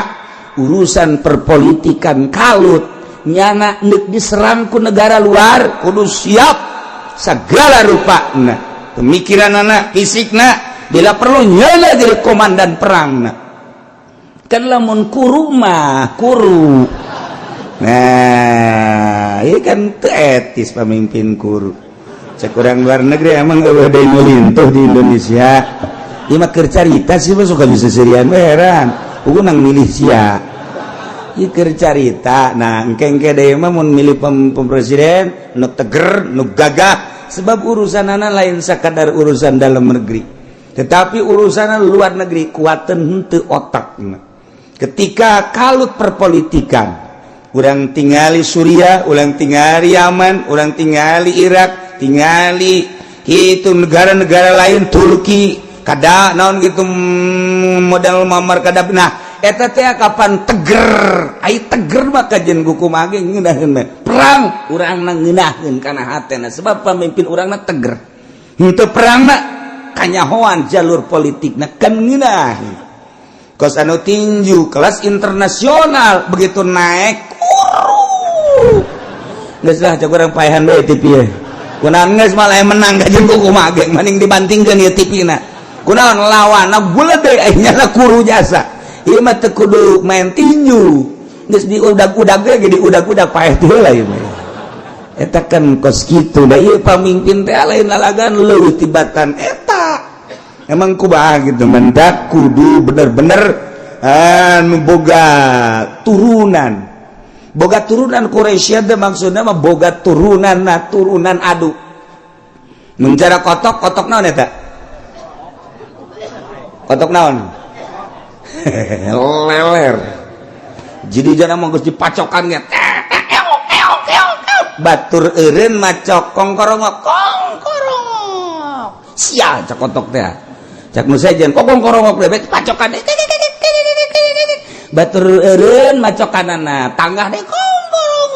urusan perpolitikan kalut nyana neuk diserang ku negara luar kudu siap segala rupana pemikiranana fisikna bila perlu nyana jadi komandan perangna kan lamun kuru mah kuru nah ini kan teu etis pemimpin kuru cek urang luar negeri emang eueuh deui nu lintuh di Indonesia ieu mah keur carita sih mah suka bisa serian heran ugu nang milih sia ieu keur carita nah engke-engke deui mah mun milih presiden nu teger nu gagah sebab urusanana lain sakadar urusan dalam negeri tetapi urusan luar negeri kuateun henteu otakna ketika kalut perpolitikan urang tingali Suriah urang tingali Yaman urang tingali Irak tingali itu negara-negara lain Turki kada naon gitu modal mamar kada nah eta teh kapan teger ai teger mah kajen kumaha ge ngeunaheun perang urang ngeunaheun kana hatena sebab pamimpin urangna teger henteu perang mah kanyahoan jalur politikna kan ngeunaheun kos anu tinju kelas internasional begitu naik geus lah cek urang paehan bae TV ye kunaon geus malah menang gajeun ku kumaha ge mending dibandingkeun ieu TV-na kunaon lawanna gulede nya kuru jasa ieu mah teu kudu main tinju geus diudag-udag ge diudag-udag paeh teh heula ieu mah eta kan kos kitu da ieu pamimpin teh lain lalagan leuwih tibatan eta emang kumaha gitu mendak kudu bener-bener anu boga turunan Quraisy teh maksudna mah boga turunan adu mencara kotok naon eta kotok naon leler jadi jangan mau geus dipacokan ge batur eureun macok kongkorong sia cak kotok teh cak nu sajen kongkorong bebek pacokan batur eureun macokanana tanggah deh kongkorong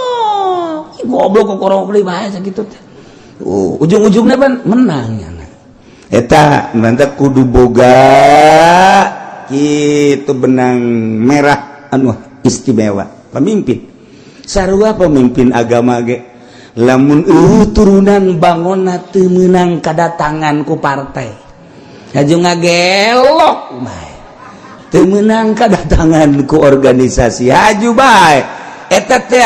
goblok kongkorong deui bae sakitu teh ujung-ujungna pan menang nya eta mantap kudu boga kitu benang merah anu istimewa pemimpin sarua pemimpin agama ge lamun turunan bangonna teu meunang kadatangan ku partai haju ngagelok bae teu meunang kadatangan ku organisasi haju bae eta teh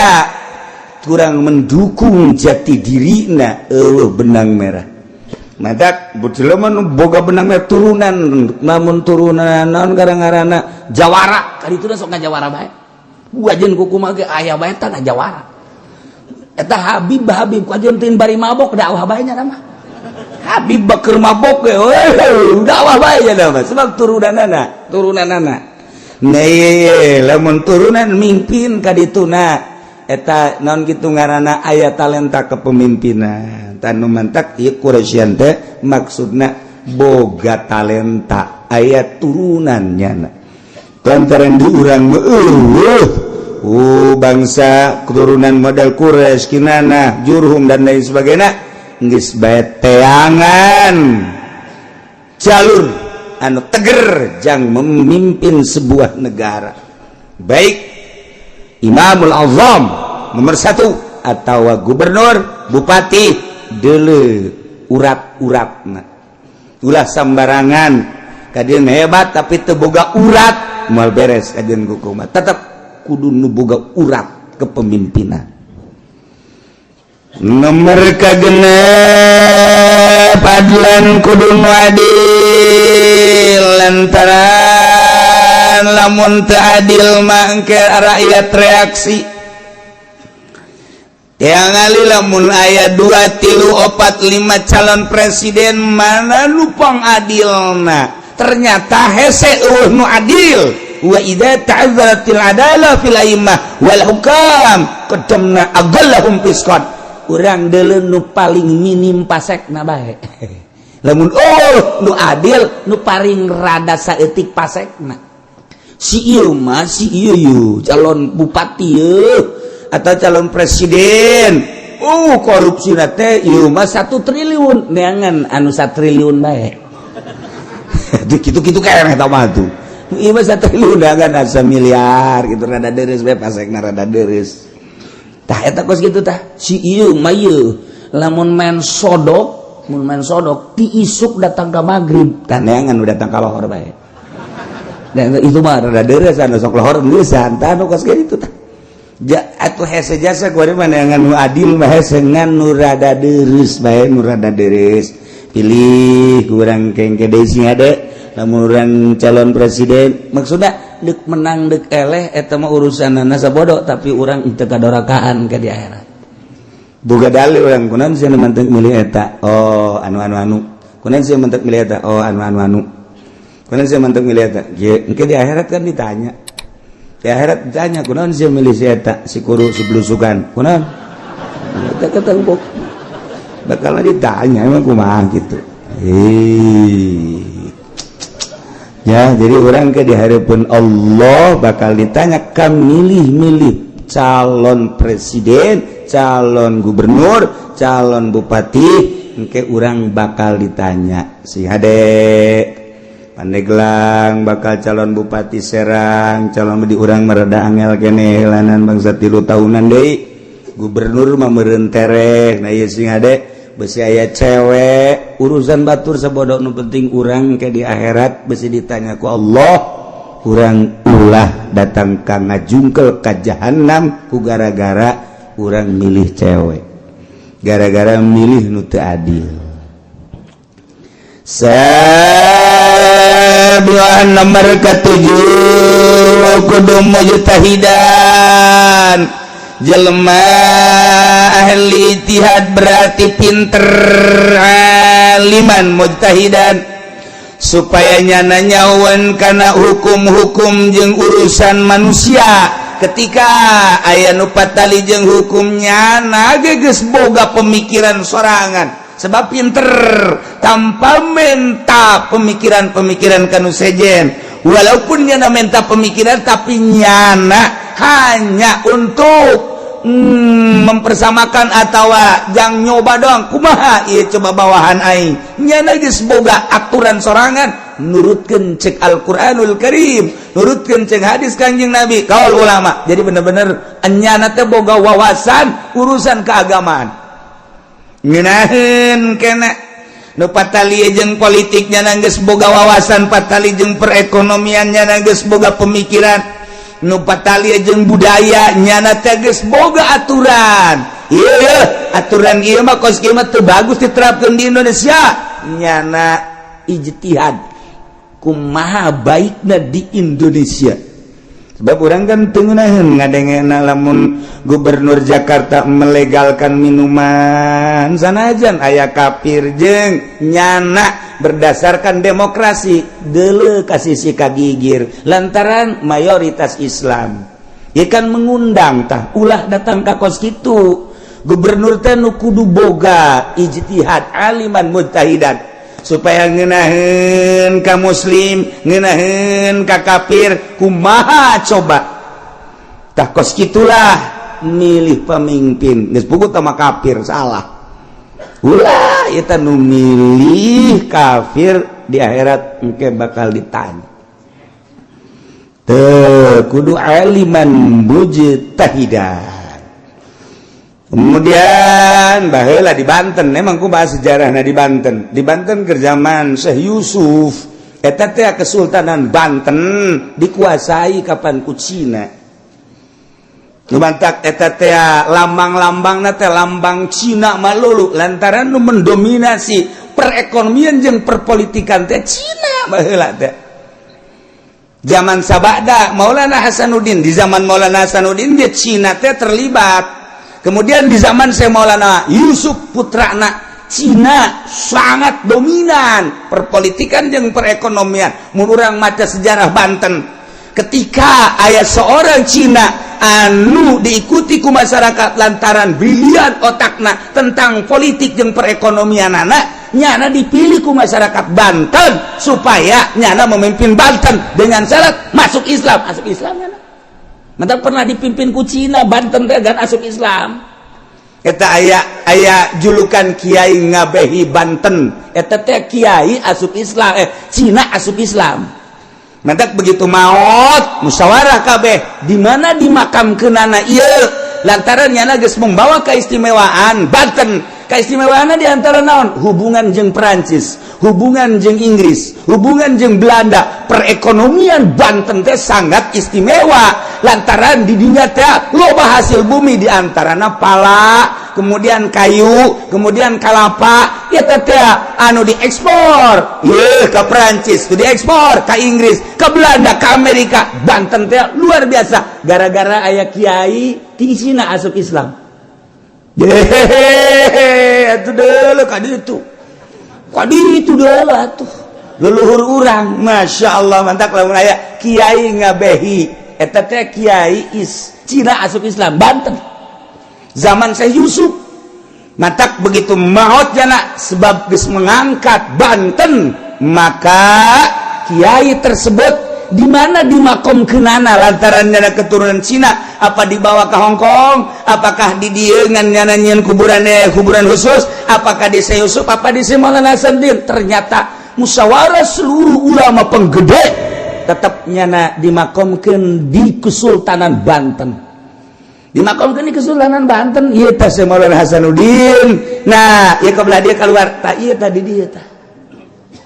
kurang mendukung jati dirina benang merah madak bujelema nu boga benang merah turunan namun turunan naon garang-garana jawara kadituna sok ngajawara bae wajeun ku kumaha ge aya bae tah ngajawara eta Habib ku ajeun teu bari mabok dakwah bae nya mah Habib bakeur mabok ge dakwah bae nya mah sebab turunanana lamun turunan mimpin kadituna eta naon kitu ngaranna aya talenta kepemimpinan tanu mantak ieu Quraisyan teh maksudna boga talenta aya turunannya lantaran di urang bangsa keturunan model Quraisy kinana Jurhum dan lain sebagainya geus bae teangan jalur anu teger jang memimpin sebuah negara baik Imamul Azam nomor 1 atau gubernur bupati deuleu urat-uratna ulah sambarangan kadieun hebat tapi teu boga urat moal beres kadieun kumaha tetep kudu nu boga urat kepemimpinan nomor kagenep adlan kudu nu adil lantaran lamun teu adil mangke rakyat reaksi yang ali lamun aya 2, 3, 4, 5 calon presiden mana lupang adilna ternyata hese nu adil wa idza ta'azzaratil adalah fil a'immah wal hukam qadamna agallahum fisqan urang deuleu nu paling minim pasekna bae lamun nu adil nu paling rada saeutik pasekna si ieu calon bupati atau calon presiden korupsi teh ieu mah 1 triliun neangan anu 1 triliun bae kitu-kitu keneh eta mah tuh ieu mah 1 triliun neangan asa miliar gitu rada deres bae pasekna rada deres tah eta kos kitu tah si ieu mah lamun main sodok ti isuk datang ka magrib tah neangan datang ka lohor bae dan itu mah rada deres anu sok lohor geusan tah anu kos kitu tah atuh hese jasa kuari mana yang nu adil mah hese ngan nu rada deres bae nu rada deres pilih kurang kengke deui sing ade lamun urang calon presiden maksudna deuk menang deuk eleh eta mah urusanna sabodo tapi urang teu kadorakaan ka di akhirat boga dalil urang kunaon sih mantek milih eta anu kunaon sih mantek milih eta anu kunaon sih mantek milih eta ge engke di akhirat kan ditanya di akhirat ditanya kunaon sih milih si eta si kuru si blusukan kunaon eta ketemu bakal ditanya emang kumaha gitu ya jadi orang ke di hadapan Allah bakal ditanya kam milih calon presiden calon gubernur calon bupati engke orang bakal ditanya si hadek Pandeglang bakal calon Bupati Serang, calon di urang mereda angel kene helanan bangsa 3 tahunan deui. Gubernur mah meureun tereh, nah ieu sing ade besi aya cewek, urusan batur sabodo nu penting urang ke di akhirat besi ditanya ku Allah, urang ulah datang ka ngajungkel ka jahanam ku gara-gara urang milih cewek. Gara-gara milih nu teu adil. Sabian nomor ke-7 kudu mujtahidan jelema ahli ijtihad berarti pinter aliman mujtahidan supaya nyana nyawan kana hukum-hukum jeung urusan manusia ketika aya nu patali jeung hukumnya na geus boga pemikiran sorangan sebab pinter tanpa menta pemikiran-pemikiran kanu sejen walaupun nyana menta pemikiran tapi nyana hanya untuk mempersamakan atau jang nyoba doang kumaha ieu coba bawahan aing nyana geus boga aturan sorangan nurutkeun cek Al-Qur'anul Karim nurutkeun cek hadis Kanjeng Nabi kaul ulama jadi bener-bener nyana teh boga wawasan urusan keagamaan ngeunaheun kena nu patali jeung politiknya geus boga wawasan patali jeung perekonomian nya geus boga pemikiran nu patali jeung budaya nya teh geus boga aturan ieu aturan ieu mah kos kieu mah teu bagus diterapkeun di Indonesia nyana ijtihad kumaha baikna di Indonesia sebab orang kan tengenaheun ngadengena lamun gubernur Jakarta melegalkan minuman sanajan aya kafir jeung nyana berdasarkan demokrasi deuleu ka sisi kagigir lantaran mayoritas Islam ieu kan mengundang tah ulah datang ka kos kitu gubernur teh nu kudu boga ijtihad aliman mujtahidan supaya ngeunaheun ka muslim ngeunaheun ka kafir kumaha coba tah kos kitulah milih pemimpin geus puguh sama kafir salah ulah eta nu milih kafir di akhirat engke bakal ditanya teu kudu aliman mujtahidan. Kemudian baheula di Banten memang ku bahas sejarahna di Banten keur zaman Syekh Yusuf eta teh Kesultanan Banten dikuasai kapan ku Cina nu bantak eta teh lambang-lambangna teh lambang Cina malulu lantaran nu mendominasi perekonomian jeung perpolitikan teh Cina baheula teh zaman sabada Maulana Hasanuddin di zaman Maulana Hasanuddin dia Cina teh terlibat. Kemudian di zaman Syekh Maulana Yusuf putrana Cina sangat dominan perpolitikan jeung perekonomian. Mun urang maca sejarah Banten ketika aya seorang Cina anu diikuti ku masyarakat lantaran brilian otakna tentang politik jeung perekonomian anak nyana dipilih ku masyarakat Banten supaya nyana memimpin Banten dengan syarat masuk Islam nyana. Mantap pernah dipimpin ku Cina Banten teh gan asup Islam. Eta aya julukan Kiai Ngabehi Banten. Eta teh Kiai asup Islam, Cina asup Islam. Mantap begitu maot musyawarah kabeh di mana dimakamkeunana ieu lantaran nyana geus membawa keistimewaan Banten. Keistimewaanna di antara naon? Hubungan jeung Perancis, hubungan jeung Inggris, hubungan jeung Belanda. Perekonomian Banten teh sangat istimewa lantaran di dinya teh loba hasil bumi di antarana pala, kemudian kayu, kemudian kalapa. Eta teh anu diekspor yeuh ka Perancis, diekspor ka Inggris, ka Belanda, ka Amerika. Banten teh luar biasa gara-gara aya kiai ti Cina asup Islam. Atuh deuleu ka ditu. Ka ditu deuleu atuh. Leluhur urang, Masya Allah mantap lamun aya Kiai Ngabehi. Eta teh Kiai Cina asup Islam Banten. Zaman Syekh Yusuf. Mantap begitu maot jana sebab geus mengangkat Banten, maka kiai tersebut di mana dimakomkeunana lantaran nyana keturunan Cina, apa dibawa ke Hong Kong, apakah di dieu ngan nyanyian kuburan khusus, apakah di Syekh Yusuf, apa di Maulana Hasanuddin. Ternyata musyawarah seluruh ulama penggede tetap nyana dimakomkeun di Kesultanan Banten. Dimakomkeun di Kesultanan Banten ieu teh Maulana Hasanuddin. Nah, ieu kabelah dia keluar tah ieu tadi dia tah.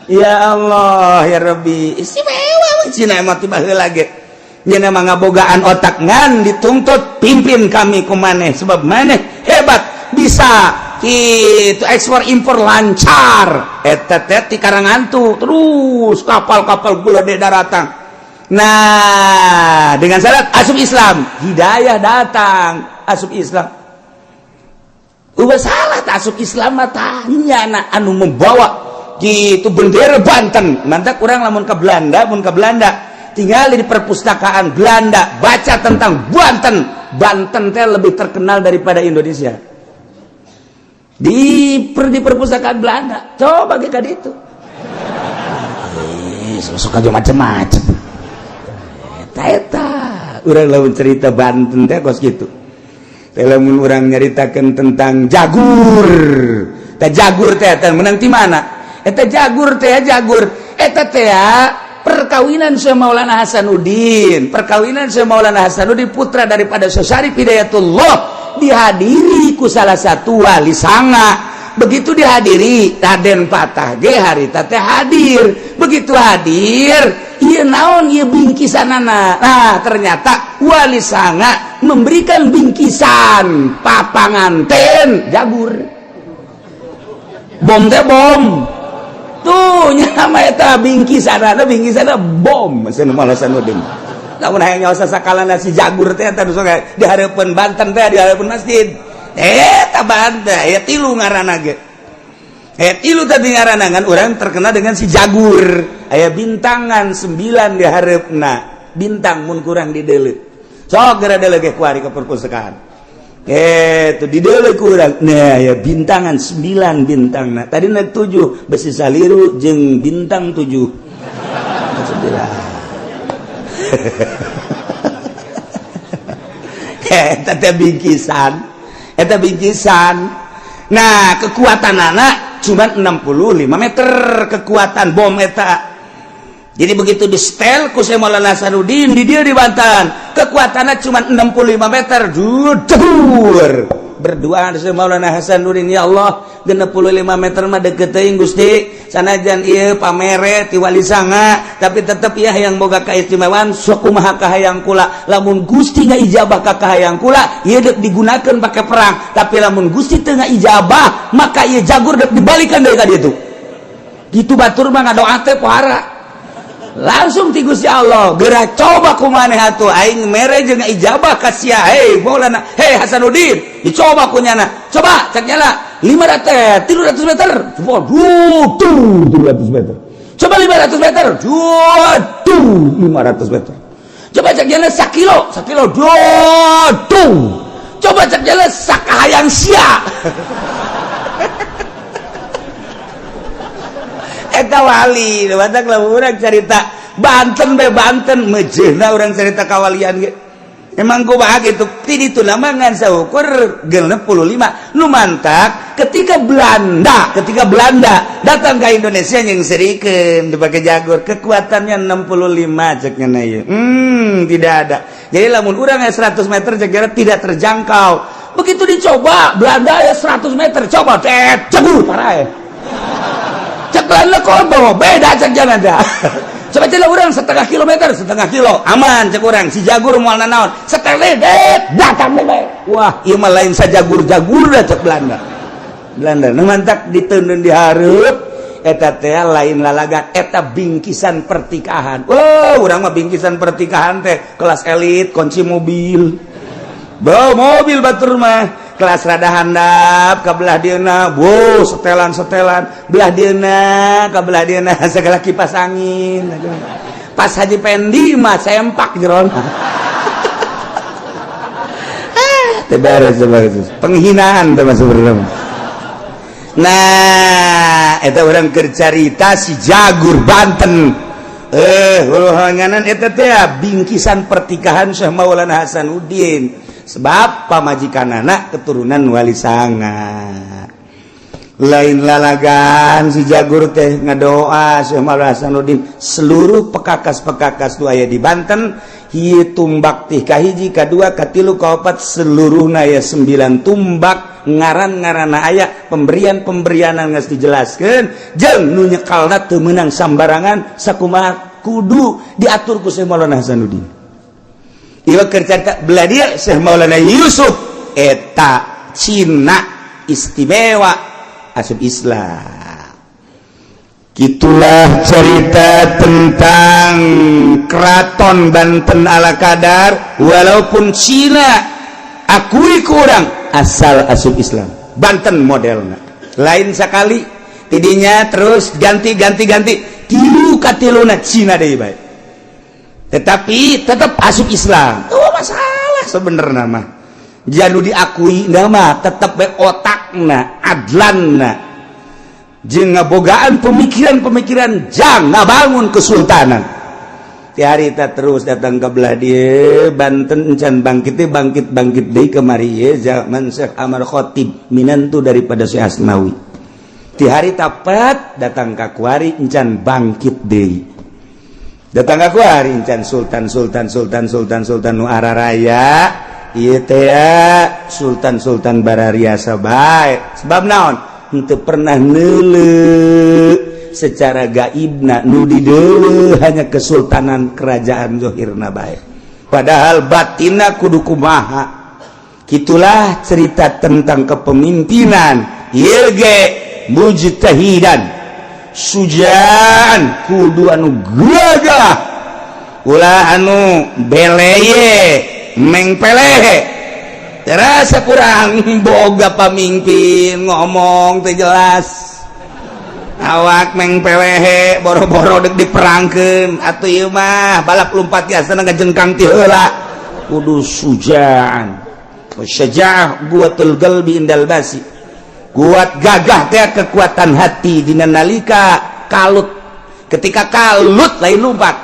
Ya Allah ya Rabbi, istimewa cina mah tiba heula ge. Nya mah ngabogaan otak ngan dituntut pimpin kami ku maneh sebab maneh hebat bisa itu ekspor impor lancar eta teh ti Karangantu terus kapal-kapal gula di daratan. Nah dengan syarat asup Islam hidayah datang asup Islam udah salah tak asup Islam matanya anak anu membawa gitu bendera Banten mantak kurang lamun ke Belanda mun ke Belanda tinggal di perpustakaan Belanda baca tentang Banten teh lebih terkenal daripada Indonesia di perpustakaan Belanda coba kayak itu suka aja macam-macam eta urang lamun cerita Banten teh kos gitu teh lamun urang nyaritakeun tentang jagur teh menang ti mana eta jagur eta teh perkawinan Syekh Maulana Hasanuddin putra daripada Syekh Syarif Hidayatullah dihadiri ku salah satu wali sanga. Begitu dihadiri Raden Patah ge harita teh hadir. Begitu hadir ieu naon ieu bingkisanana. Nah ternyata wali sanga memberikan bingkisan papanganten jagur bom teh bom tuh nyama eta bingkisanana bom cenah malah Hasanuddin. Lamun hayang nyaosa sakalana si jagur teh eta sok di hareupeun Banten teh di hareupeun masjid. Eta Banten ya tilu ngaranna ge. Tilu tadi ngaranna kan urang terkenal dengan si jagur. Aya bintangan 9 di hareupna. Bintang mun kurang dideuleu. Sok gara deuleu ge kuari ka perpustakaan. Itu dideuleu ku urang. Nah ya bintangan 9 bintangna. Tadina 7 besi saliru jeung bintang 7. 9. eta bingkisan nah kekuatan anak cuma 65 meter kekuatan bom eta jadi begitu di setel ku Syekh Maulana Hasanuddin di dia di Banten kekuatannya cuma 65 meter dudur berdoa Syekh Maulana Hasanuddin ya Allah 65 meter mah deket teuing Gusti sanajan ieu pamere ti wali sanga tapi tetep ya yang boga kaistimewaan sok kumaha kahayang kula lamun Gusti ngaijabah ka kahayang kula ieu deuk digunakeun pake perang tapi lamun Gusti teu ngaijabah maka ieu jagur deuk dibalikan deui ka ditu gitu batur mah ngadoa teh pohara langsung ti Gusti Allah geura coba kumaneh atuh aing mere jeung ijabah ka sia hei Maulana hei Hasanuddin dicoba kunyana coba cek nyala 300 meter coba 300 meter coba 500 meter 500 meter coba cek nyala 1 kilo coba cek nyala sakahayang sia eta wali batak lamun urang carita Banten mejeuna urang carita kawalian ge emang kumaha kitu ti ditu nama ngan saukur 65 nu mantak ketika Belanda datang ke Indonesia nyengserikeun dipake jagur kekuatannya 65 cek nya ieu tidak ada jadi lamun urang 100 meter cek tidak terjangkau begitu dicoba Belanda ya 100 meter coba jagur parae cek Belanda korbo beda cek jangan ada coba jalan orang setengah kilo aman cek orang si jagur moal naon seteledet datang deh wah ieu mah lain sajagur dah cek Belanda nu mantak diteundeun di hareup eta teh lain lalagan eta bingkisan pertikahan wah urang mah bingkisan pertikahan teh kelas elit kunci mobil bawa mobil batur mah kelas rada handap ka belah dieuna wow setelan belah dieuna ka belah dieuna segala kipas angin pas Haji Pendi mah sempak jerona teh beres penghinaan teh masuk berem nah eta urang keur carita si jagur Banten huluhanganan eta teh bingkisan pertikahan Syekh Maulana Hasanuddin sebab pamajikan anak keturunan wali sanga lain lalagan si jagur teh ngadoa Syekh Maulana Hasanuddin seluruh pekakas-pekakas tu aya di Banten ieu tumbak teh kahiji kadua katilu kaopat seluruhna aya 9 tumbak ngaran-ngaranna aya pemberian-pemberianan geus dijelaskeun jeung nu nyekalna teu meunang sambarangan sakumaha kudu diatur ku Syekh Maulana Hasanuddin ieu keur carita belah dia Syekh Maulana Yusuf eta Cina istimewa asup Islam. Gitulah cerita tentang Keraton Banten ala kadar walaupun Cina akui kurang asal asup Islam Banten modelnya lain sekali tidinya terus ganti tilu katiluna Cina deh baik tetapi tetap asup Islam masalah sebenarnya mah janu diakui nama tetap be otakna adlanna jeung ngabogaan pemikiran-pemikiran jang ngabangun kesultanan ti harita terus datang ke belah dieu Banten encan bangkit deui kemari ye zaman Syekh Amar Khatib minantu daripada Syekh Asnawi ti harita pat datang ka kuari encan bangkit deui datang ka kuari encan sultan nu araraya ieu teh sultan barariasa bae sebab naon henteu pernah neuleuh secara gaibna nu dideuleuh hanya kesultanan kerajaan zahirna bae padahal batinna kudu kumaha kitulah cerita tentang kepemimpinan ieu ge mujtahidan sujaan kudu anu gagah ulah anu beleye meng pelehe terasa kurang boga pamimpin ngomong teh jelas awak meng pelehe boro-boro dek diperangkeun atuh ieu mah balap lompat biasana ngajengkang ti heula kudu sujaan syaja'ah quwatul qalbi indal basi kuat gagah teh kekuatan hati dina nalika kalut ketika kalut lain lompat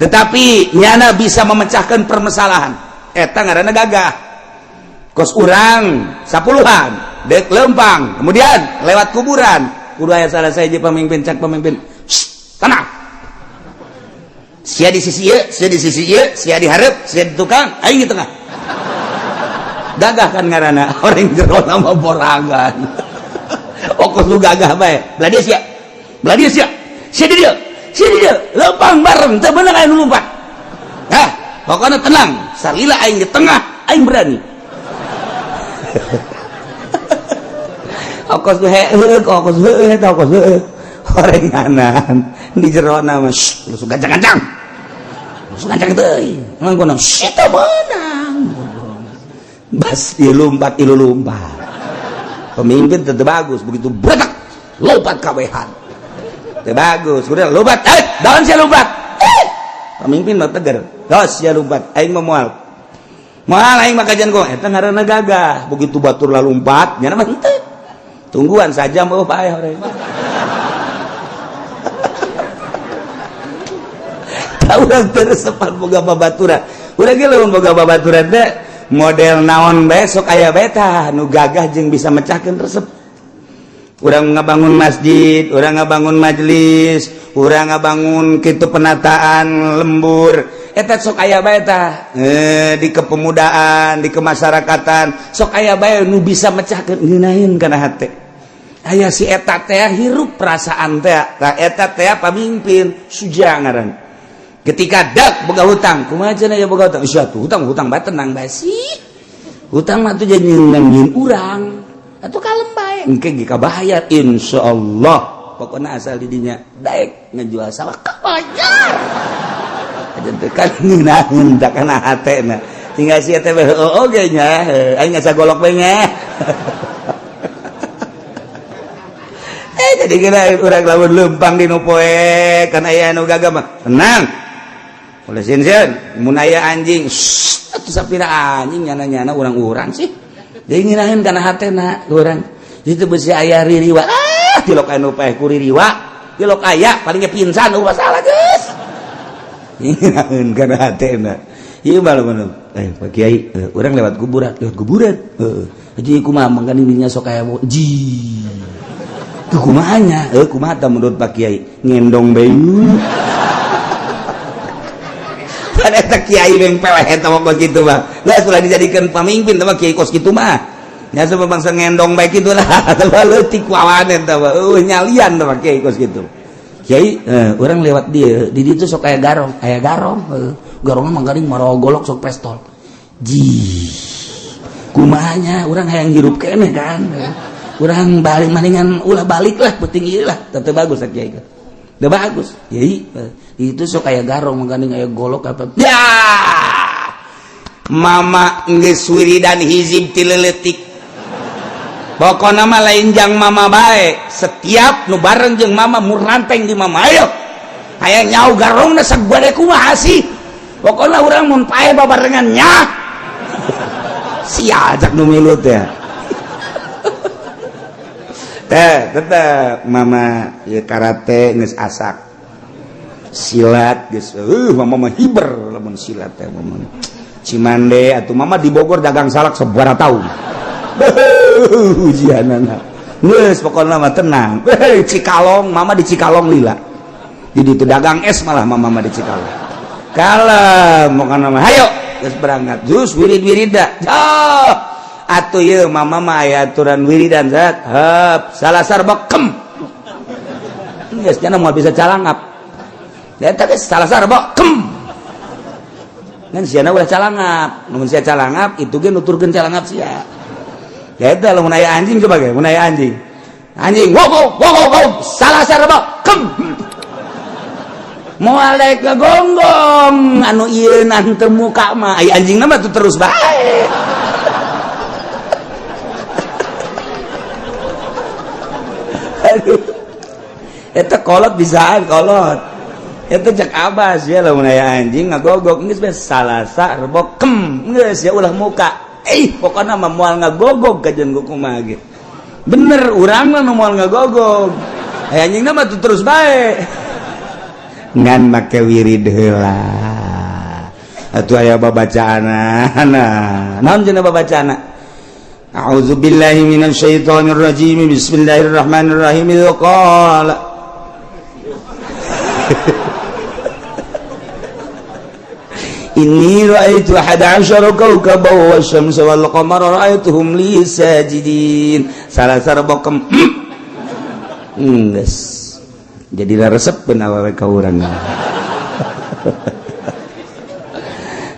tetapi nyana bisa memecahkan permasalahan eta ngaranna gagah kos urang 10-an dek lempang kemudian lewat kuburan kudu aya salah saja pemimpin cak pemimpin tenang sia di sisi ieu sia di hareup sia di tukang aing di tengah gagah kan ngaranna orang jero nama borangan okos lu gagah bae belah dia sia di dieu lempang bareng teu beunang aya nu lompat pokoknya tenang salila aing di tengah aing berani okos heueuh orenganan di jero na mah lu gancang teuy mangko kunaon eta beunang bas ieu lompat pemimpin teu bagus begitu bedak lompat kawehan teu bagus udah lompat daun sia lompat pemimpin mah tegar tos sia lompat aing mah moal aing mah kajian kok eta ngaranna gagah begitu batur la lompat nya mah henteu tungguan saja meuh paeh orek tah urang teu resepan boga babaturan urang ge lamun boga babaturan teh model naon bae sok aya bae tah nu gagah jeung bisa mecahkeun resep urang ngabangun masjid, urang ngabangun majelis, urang ngabangun kitu penataan lembur eta sok aya bae tah di kepemudaan, di kemasyarakatan sok aya bae nu bisa mecahkeun ngeunaheun kana hate aya si eta teh hirup perasaan teh tah eta teh pamimpin suja ngaran ketika dak boga hutang kumaha cenah aya boga hutang sia tuh hutang bae tenang bae sih hutang mah tuh jadi nyeungeun urang atuh kalem bae engke ge kabayar insyaallah pokona asal di dinya daek ngajual sawah kabayar aja teh kan ngeunaheun da kana hatena tinggal sia teh oge nya aing asa golok bae nya jadi kira urang lamun lempang dinu poe kan aya anu gagah mah tenang ulah sieun mun aya anjing atuh sapira anjing nyana-nyana urang-urang sih deui ngeunaheun kana hatena urang itu besi aya ririwa tilok anu paeh ku ririwa tilok aya palingnya pingsan ulah salah geus ngeunaheun kana hatena ieu bae Pak Kiai urang lewat kuburan Jadi kumaha mangkani dirinya sok aya ji. Tuh kumahanya, kumaha tah menurut Pak Kiai ngendong bayu. Pada eta kiai yang peleh eta mah kitu mah. Lah sudah dijadikan pamimpin tah kiai kos kitu mah. Nya sama bangsa ngendong bae kitu lah. Tah leutik wawanen tah mah. Nyalian tah kiai kos kitu. Kiai, orang lewat dia, di ditu sok aya garong, garongna manggaring marogolok sok pestol. Ji. Kumahanya urang hayang hirup keneh kan. Urang balik maningan ulah balik lah penting ieu lah, teu bagus kiai. Teu bagus. Kiai, itu sok aya garong manggaring aya golok apa. Ya. Mama geus wiridan hizib ti leutik. Pokokna mah lain jang mama bae. Setiap nu bareng jeung mama muranteng di mama ayo. Hayang nyau garongna sagede kumaha sih? Pokokna urang mun pae babarengan nya. Sia ajak nu milu teh. Tetep mama ieu karate geus asak. Silat geus mama mah hiber lamun silat teh mama. Cimande atuh mama di Bogor dagang salak sabaraha taun. Ujianana geus pokona mah tenang. Cikalong mama di Cikalong lila. Di ditu dagang es malah mama di Cikalong. Kalem pokona mah hayo geus berangkat. Jus wirid-wirida. Atuh ieu mama mah aya aturan wiridan zat. Heup salasar bekem. Geus cenah moal bisa calangap. Eta geus salasar bekem. Ngan siana ulah calangap. Mun sia calangap itu ge nuturkeun calangap sia. Ya itu lamun aya anjing coba ge, mun aya anjing. Anjing, wow, salasar bekem. Moal daek gonggong anu ieu nan teu muka mah ai anjingna mah tuh terus bae. Aduh. Eta kolot bisaan kolot. Eta cek abas ya lamun aya anjing ngagogok geus bae salasar bekem geus ya ulah muka. Pokoknya mah moal ngagogog kajian gue kumaha ge. Bener urang mah moal ngagogog. Anjingna mah terus bae. Ngan make wirid heula. Atuh aya babacaana. Naon cenah babacaana? A'udzubillahi minasyaitonir rajim. Bismillahirrahmanirrahim. Qala Inni ra'aitu 11 kawkaban wasyamsa wal qamara ra'aituhum li sajidin. Salasar bokem. Geus. Jadi resepkeun awewe ka urang.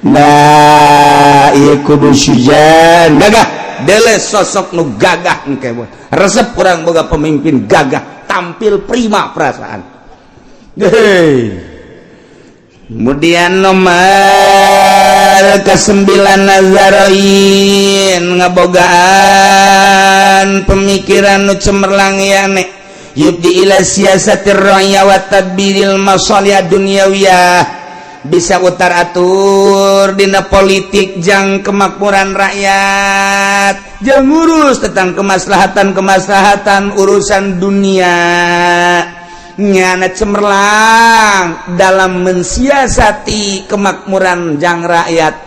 Nah, ieu kudu syujan, gagah. Deles sosok nu gagah engke. Resep urang boga pemimpin gagah, tampil prima perasaan. Hei. Kemudian nomor ke-9 Nazaroin ngabogaan pemikiran nu cemerlang yane yubdi ila siasatir raya wa tadbiril masalih dunyawiyah bisa utar atur dina politik jang kemakmuran rakyat jang ngurus tentang kemaslahatan urusan dunia nyana cemerlang dalam mensiasati kemakmuran jang rakyat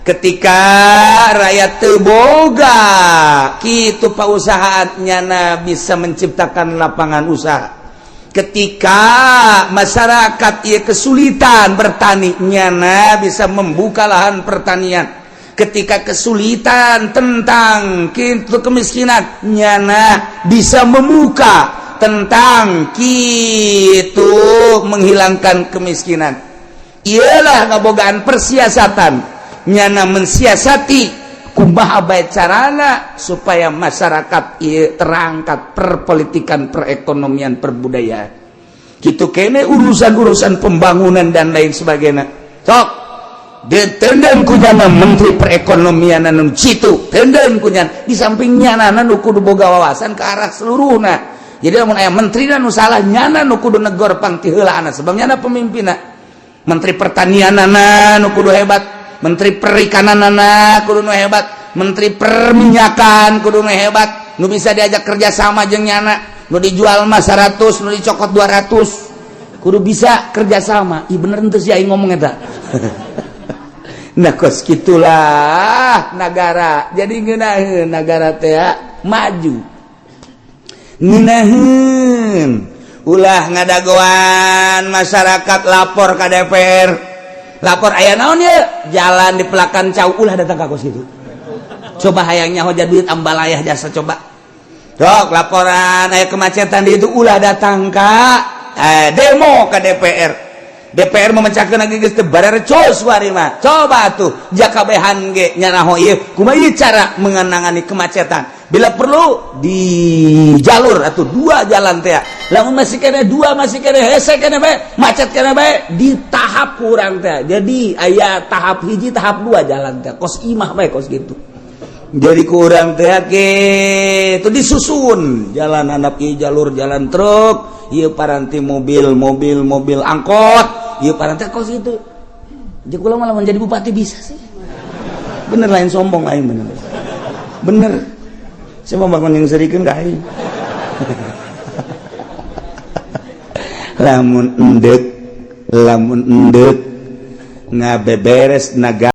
ketika rakyat teboga kitu pausahaan nyana bisa menciptakan lapangan usaha ketika masyarakat ia kesulitan bertani nyana bisa membuka lahan pertanian ketika kesulitan tentang kitu kemiskinan nyana bisa membuka tentang kitu menghilangkan kemiskinan. Ialah ngabogaan persiasatan nyana mensiasati kumaha bae carana supaya masyarakat ieu terangkat perpolitikan perekonomian perbudayaan. Kitu kene urusan-urusan pembangunan dan lain sebagainya. Sok ditendang kunyana menteri perekonomian anu citu, tendang kunyana di sampingnya nu kudu boga wawasan ke arah seluruhna. Jadi lamun aya menteri nu salah nyana nu kudu negor pang ti heulaana sebab nyana pemimpinna. Menteri pertanianana nu kudu hebat, menteri perikananana kudu nu hebat, menteri perminyakan kudu nu hebat, nu bisa diajak kerja sama jeung nyana, nu dijual mah 100, nu dicokot 200. Kudu bisa kerja sama. Ih bener teu si aing ngomong eta. nah kos gitulah negara jadi ngeunaheun negara teh maju ngeunaheun ulah ngadagoan masyarakat lapor ka DPR lapor aya naon ya jalan di Pelakan Cau ulah datang ka kos kitu coba hayangnya hoja duit ambalayah jasa coba dok laporan aya kemacetan di itu ulah datang ka demo ke DPR memecahkan lagi geus teu barere cos wari mah coba tuh jakabehan ge nyanaho ieu kumaha ieu cara mengenangani kemacetan bila perlu di jalur atau dua jalan teh lamun masih kene dua masih kene hese kene bae macet kene bae di tahap kurang teh jadi aya tahap hiji tahap dua jalan teh kos imah bae kos gitu jadi kurang teh itu disusun jalan handap ieu jalur jalan truk ieu paranti mobil angkot ieu paranti kos itu jadi kula malah menjadi bupati bisa sih bener lain sombong lain bener saya mau bangun yang serikeun ka aing lamun endek ngabeberes naga